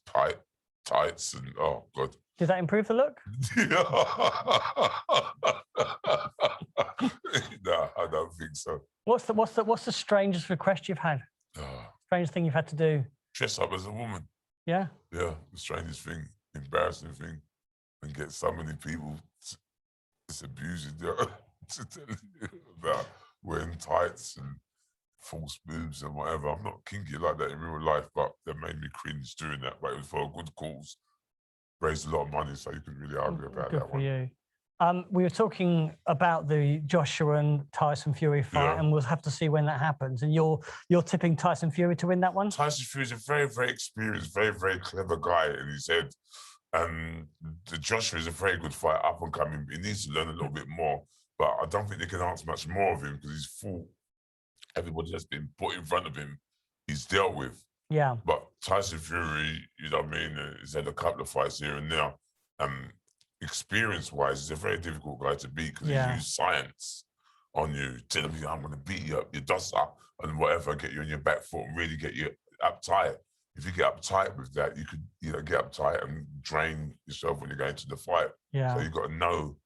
tights and oh god. Did that improve the look? No, I don't think so. What's the strangest request you've had? Strangest thing you've had to do? Dress up as a woman. Yeah. Yeah, the strangest thing, embarrassing thing, and get so many people it's abusing to tell you about wearing tights and false boobs and whatever. I'm not kinky like that in real life, but that made me cringe doing that. But it was for a good cause. Raised a lot of money, so you couldn't really argue about Good that for one. you. We were talking about the Joshua and Tyson Fury fight, and we'll have to see when that happens. And you're tipping Tyson Fury to win that one? Tyson Fury is a very, very experienced, very, very clever guy in his head. And Joshua is a very good fighter, up and coming. He needs to learn a little bit more, but I don't think they can ask much more of him because he's full. Everybody that's been put in front of him, he's dealt with. Yeah. But Tyson Fury, you know what I mean, he's had a couple of fights here and there. Experience-wise, he's a very difficult guy to beat because he used science on you, telling you, I'm going to beat you up, your dust up, and whatever, get you on your back foot and really get you uptight. If you get uptight with that, you could get uptight and drain yourself when you're going to the fight. Yeah. So you've got to know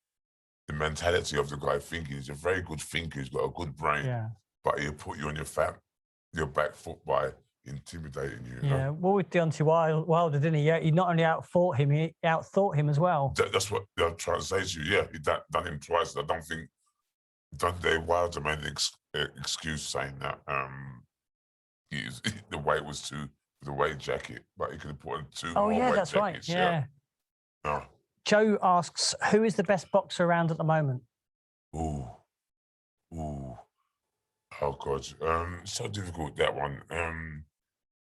the mentality of the guy thinking. He's a very good thinker. He's got a good brain. Yeah. But he'll put you on your back foot by intimidating you. Yeah. Well, with Deontay Wilder, didn't he? He not only outfought him, he outthought him as well. That's what I'm trying to say to you. Yeah, he done him twice. I don't think Deontay Wilder made an excuse saying that the weight was too. The weight jacket, but he could have put on two more weight that's jackets. Right. Yeah. No. Joe asks, who is the best boxer around at the moment? Ooh. Oh God. So difficult, that one.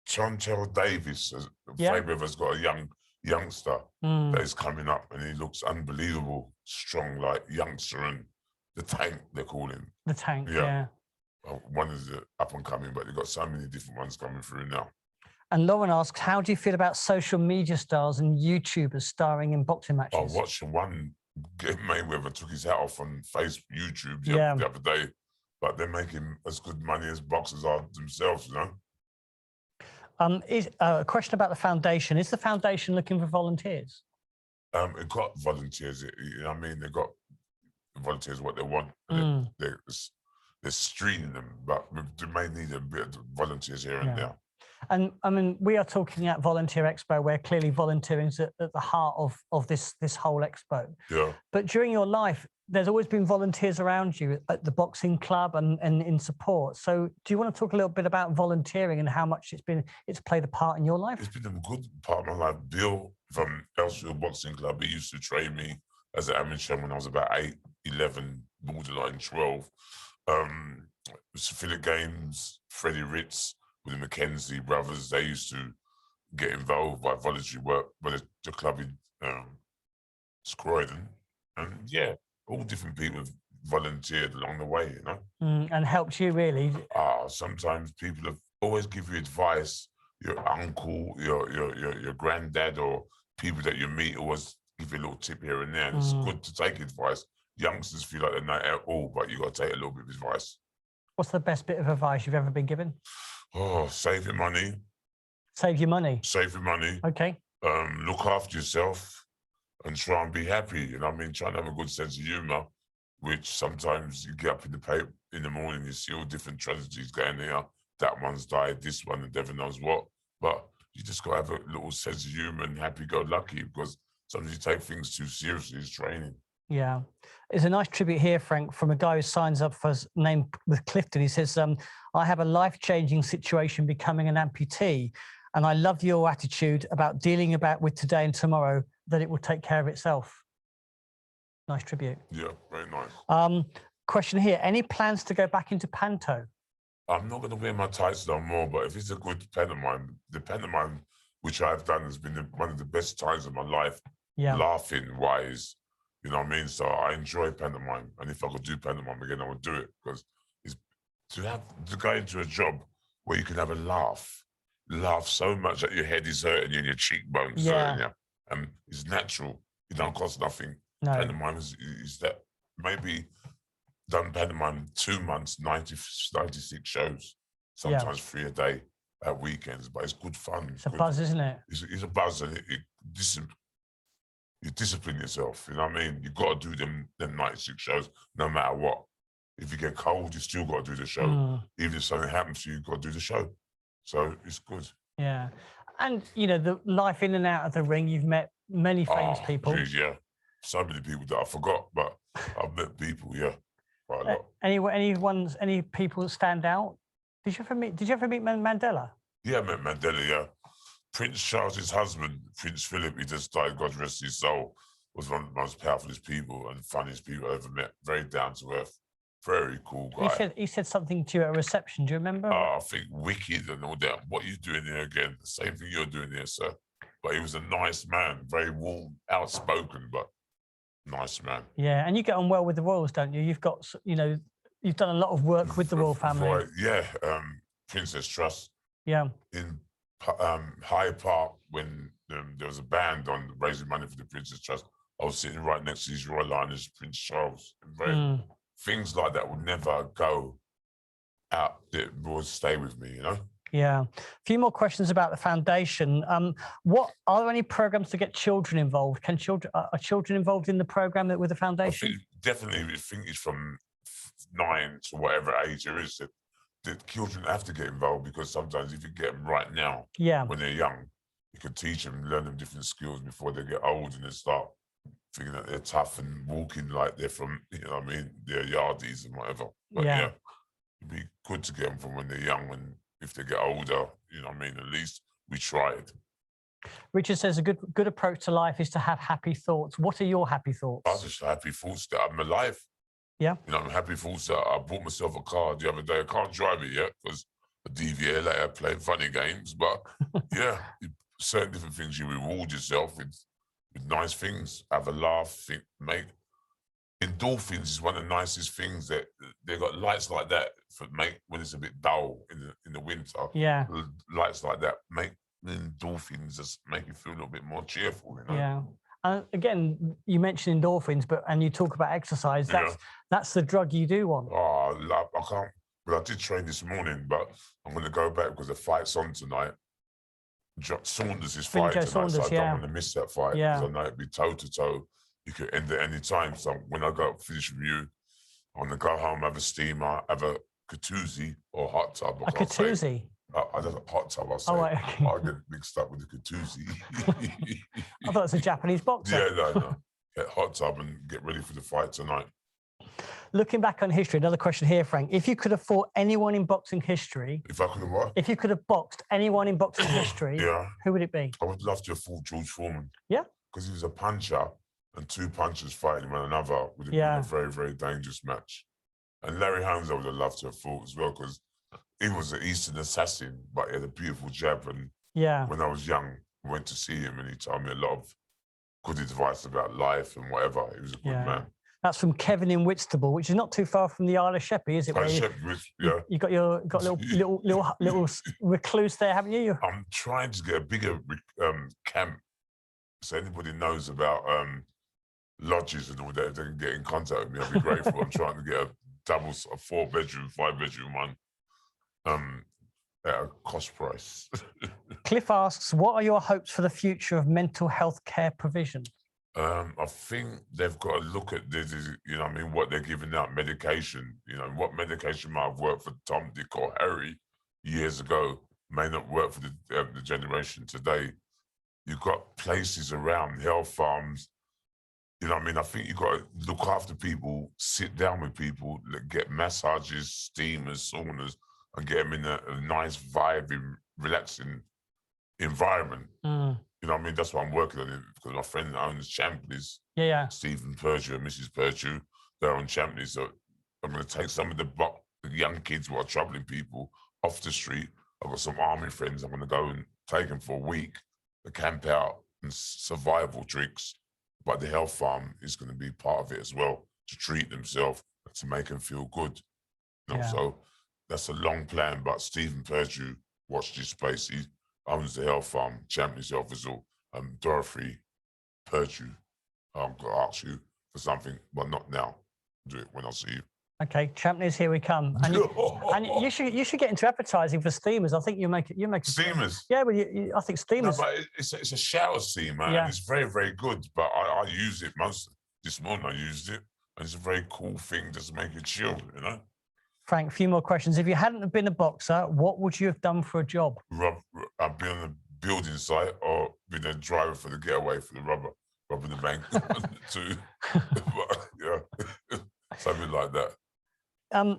Chantel Davis, Faber has got a youngster that is coming up, and he looks unbelievable, strong, like youngster, and the Tank, they call him. The Tank, yeah. One is up and coming, but they've got so many different ones coming through now. And Lauren asks, how do you feel about social media stars and YouTubers starring in boxing matches? I watched one, Mayweather took his hat off on YouTube the other day, but they're making as good money as boxers are themselves, you know? Is a question about the foundation. Is the foundation looking for volunteers? It got volunteers, you know what I mean? They got volunteers what they want. They're streaming them, but they may need a bit of volunteers here and there. And I mean, we are talking at Volunteer Expo, where clearly volunteering is at the heart of this whole expo. Yeah. But during your life, there's always been volunteers around you at the boxing club and in support. So do you want to talk a little bit about volunteering and how much it's played a part in your life? It's been a good part of my life. Bill from Elsfield Boxing Club, he used to train me as an amateur when I was about 8, 11, borderline 12. Philip Games, Freddie Ritz, with the Mackenzie brothers, they used to get involved by voluntary work with the club in Croydon. And yeah, all different people have volunteered along the way, you know. And helped you really? Sometimes people have always give you advice. Your uncle, your granddad, or people that you meet always give you a little tip here and there. And it's good to take advice. Youngsters feel like they're not at all, but you got to take a little bit of advice. What's the best bit of advice you've ever been given? Oh, save your money. Save your money? Save your money. Okay. Look after yourself and try and be happy. You know what I mean? Try and have a good sense of humour, which sometimes you get up in the paper in the morning, you see all different tragedies going here. That one's died, this one, and never knows what. But you just got to have a little sense of humour and happy-go-lucky, because sometimes you take things too seriously. It's training. Yeah. There's a nice tribute here, Frank, from a guy who signs up for his name with Clifton. He says, I have a life-changing situation becoming an amputee, and I love your attitude about dealing with today and tomorrow, that it will take care of itself. Nice tribute. Yeah, very nice. Question here, any plans to go back into Panto? I'm not going to wear my tights no more, but if it's a good pantomime, the pantomime which I've done has been one of the best times of my life, laughing-wise. You know what I mean? So I enjoy pantomime, and if I could do pantomime again, I would do it, because it's to go into a job where you can have a laugh so much that your head is hurting you and your cheekbones hurting you, and it's natural. It don't cost nothing. No. Pantomime is that maybe done pantomime 2 months, 96 shows, sometimes 3 a day at weekends, but it's good fun. It's a buzz, isn't it? It's a buzz, and you discipline yourself, you know what I mean? You've got to do them 96 shows no matter what. If you get cold, you still got to do the show. Even if something happens to you, you've got to do the show. So it's good. Yeah. And, you know, the life in and out of the ring, you've met many famous people. Geez, yeah. So many people that I forgot, but I've met people, quite a lot. Any people that stand out? Did you ever meet Mandela? Yeah, I met Mandela, yeah. Prince Charles's husband, Prince Philip, he just died, God rest his soul, was one of the most powerfulest people and funniest people I ever met. Very down to earth, very cool guy. He said something to you at a reception, do you remember? I think wicked and all that. What are you doing here again? The same thing you're doing here, sir. But he was a nice man, very warm, outspoken, but nice man. Yeah, and you get on well with the royals, don't you? You've got, you know, you've done a lot of work with the royal family. Yeah, Princess Trust. Yeah. In Hyde Park, when there was a band on raising money for the Princess Trust, I was sitting right next to His Royal Highness Prince Charles. Things like that would never go out. It would stay with me, you know? Yeah. A few more questions about the foundation. Are there any programs to get children involved? Are children involved in the program with the foundation? Definitely. I think it's from 9 to whatever age there is. The children have to get involved, because sometimes if you get them right now, when they're young, you can teach them, learn them different skills before they get old and they start thinking that they're tough and walking like they're from, you know what I mean, they're yardies and whatever. But yeah, it'd be good to get them from when they're young, and if they get older, you know what I mean, at least we tried. Richard says a good approach to life is to have happy thoughts. What are your happy thoughts? I just happy thoughts that I'm alive. Yeah. You know, I'm happy thoughts that I bought myself a car the other day. I can't drive it yet because a DVLA, playing funny games, but yeah, certain different things you reward yourself with nice things. Have a laugh, make endorphins is one of the nicest things that they've got lights like that for when it's a bit dull in the winter. Yeah. Lights like that make endorphins just make you feel a little bit more cheerful, you know? Yeah. Again, you mentioned endorphins, and you talk about exercise. That's the drug you do want. Oh, I can't. Well, I did train this morning, but I'm going to go back because the fight's on tonight. Saunders is fighting tonight, so I don't want to miss that fight. Because I know it'd be toe to toe. You could end at any time. So when I go finish with you, I'm going to go home, have a steamer, have a Katuzi or hot tub. A Katuzi? I don't a hot tub, I say. Right, okay. I get mixed up with the Katuzi. I thought it was a Japanese boxer. Yeah, no. get hot tub and get ready for the fight tonight. Looking back on history, another question here, Frank. If you could have fought anyone in boxing history, If I could have what? if you could have boxed anyone in boxing history, Yeah. who would it be? I would love to have fought George Foreman. Yeah. Because he was a puncher, and two punchers fighting one another would have been a very, very dangerous match. And Larry Holmes, I would have loved to have fought as well, because he was an Eastern assassin, but he had a beautiful jab. And when I was young, I went to see him, and he told me a lot of good advice about life and whatever. He was a good man. That's from Kevin in Whitstable, which is not too far from the Isle of Sheppey, is it? You got a little recluse there, haven't you? I'm trying to get a bigger camp, so anybody knows about lodges and all that, if they can get in contact with me, I'd be grateful. I'm trying to get a 4-bedroom, 5-bedroom one at a cost price. Cliff asks, what are your hopes for the future of mental health care provision? I think they've got to look at this, you know what I mean, what they're giving out, medication. You know, what medication might have worked for Tom, Dick or Harry years ago may not work for the generation today. You've got places around, health farms. You know what I mean? I think you've got to look after people, sit down with people, get massages, steamers, saunas, and get them in a nice, vibing, relaxing environment. You know what I mean? That's what I'm working on, because my friend that owns Champneys, Stephen Perdue and Mrs. Perdue, they're on Champneys. So I'm going to take some of the young kids who are troubling people off the street. I've got some army friends. I'm going to go and take them for a week to camp out and survival tricks. But the health farm is going to be part of it as well, to treat themselves, to make them feel good. You know, so that's a long plan. But Stephen Perdue, watch this space. He owns the health farm, Champneys Health Resort. Dorothy Perdue, I'm going to ask you for something, but not now. Do it when I see you. Okay, Champneys, here we come. And you should get into advertising for steamers. I think you make steamers. Yeah, well, I think steamers. No, but it's a shower steamer, and it's very, very good. But I use it this morning. I used it, and it's a very cool thing just to make it chill, you know. Frank, a few more questions. If you hadn't been a boxer, what would you have done for a job? I'd be on the building site or been a driver for the getaway for the robbing the bank too. Something like that.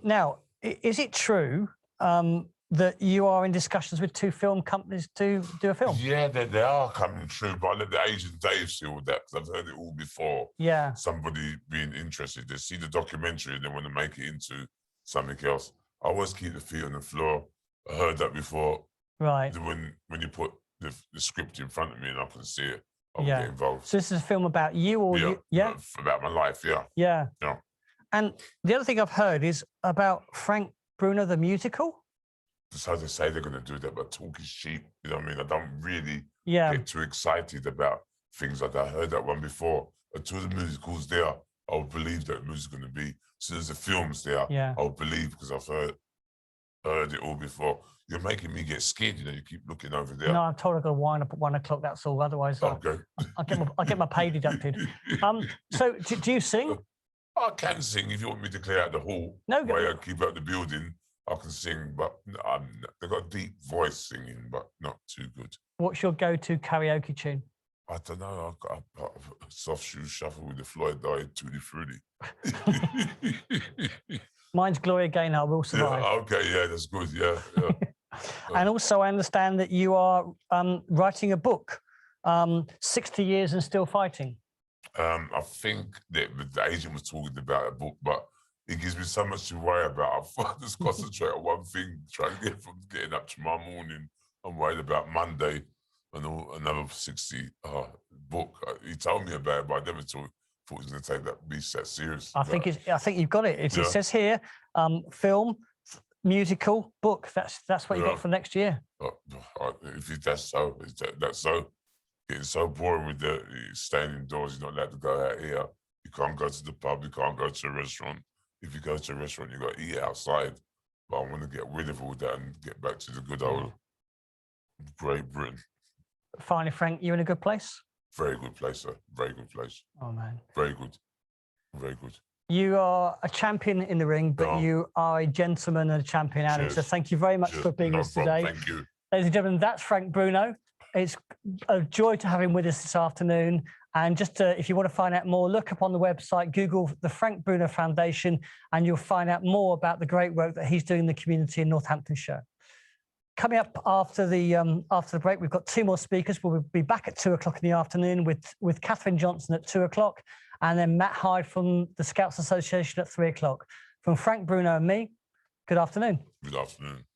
Now, is it true that you are in discussions with 2 film companies to do a film? Yeah, they are coming true, but I let the agent Dave see all that, because I've heard it all before. Yeah. Somebody being interested, they see the documentary and they want to make it into something else. I always keep the feet on the floor. I heard that before. Right. When you put the script in front of me and I can see it, I'll get involved. So this is a film about you, or about my life, yeah. And the other thing I've heard is about Frank Bruno the musical. That's how they say they're going to do that, but talk is cheap. You know what I mean? I don't really get too excited about things like that. I heard that one before. Until the musical's there, I would believe that the music's going to be. As soon as the film's there, I would believe, because I've heard it all before. You're making me get scared, you know, you keep looking over there. No, I'm told I've got to wind up at 1 o'clock, that's all. Otherwise, I'll get my pay deducted. So, do you sing? I can sing if you want me to clear out the hall. No, I keep out the building. I can sing, but they've got a deep voice singing, but not too good. What's your go-to karaoke tune? I don't know. I've got a Soft Shoe Shuffle with the Floyd Died Tutti Frutti. Mine's Gloria Gaynor, I Will Survive. Yeah, okay, that's good, yeah. And also, I understand that you are writing a book, 60 Years and Still Fighting. I think that the agent was talking about a book, but it gives me so much to worry about. I just concentrate on one thing, trying to get from getting up tomorrow morning. I'm worried about Monday and another 60 book. He told me about it, but I never thought he was going to take that be that serious. I think you've got it. It says here, film, musical, book. That's what you got for next year. If that's so, getting so boring with the staying indoors. You're not allowed to go out here. You can't go to the pub. You can't go to a restaurant. If you go to a restaurant, you got to eat outside. But I want to get rid of all that and get back to the good old Great Britain. Finally, Frank, you in a good place? Very good place, sir. Very good place. Oh, man. Very good. Very good. You are a champion in the ring, but you are a gentleman and a champion at it. So thank you very much for being with us today. Thank you. Ladies and gentlemen, that's Frank Bruno. It's a joy to have him with us this afternoon. And just if you want to find out more, look up on the website, Google the Frank Bruno Foundation, and you'll find out more about the great work that he's doing in the community in Northamptonshire. Coming up after the break, we've got 2 more speakers. We'll be back at 2 o'clock in the afternoon with Catherine Johnson at 2 o'clock, and then Matt Hyde from the Scouts Association at 3 o'clock. From Frank Bruno and me, good afternoon. Good afternoon.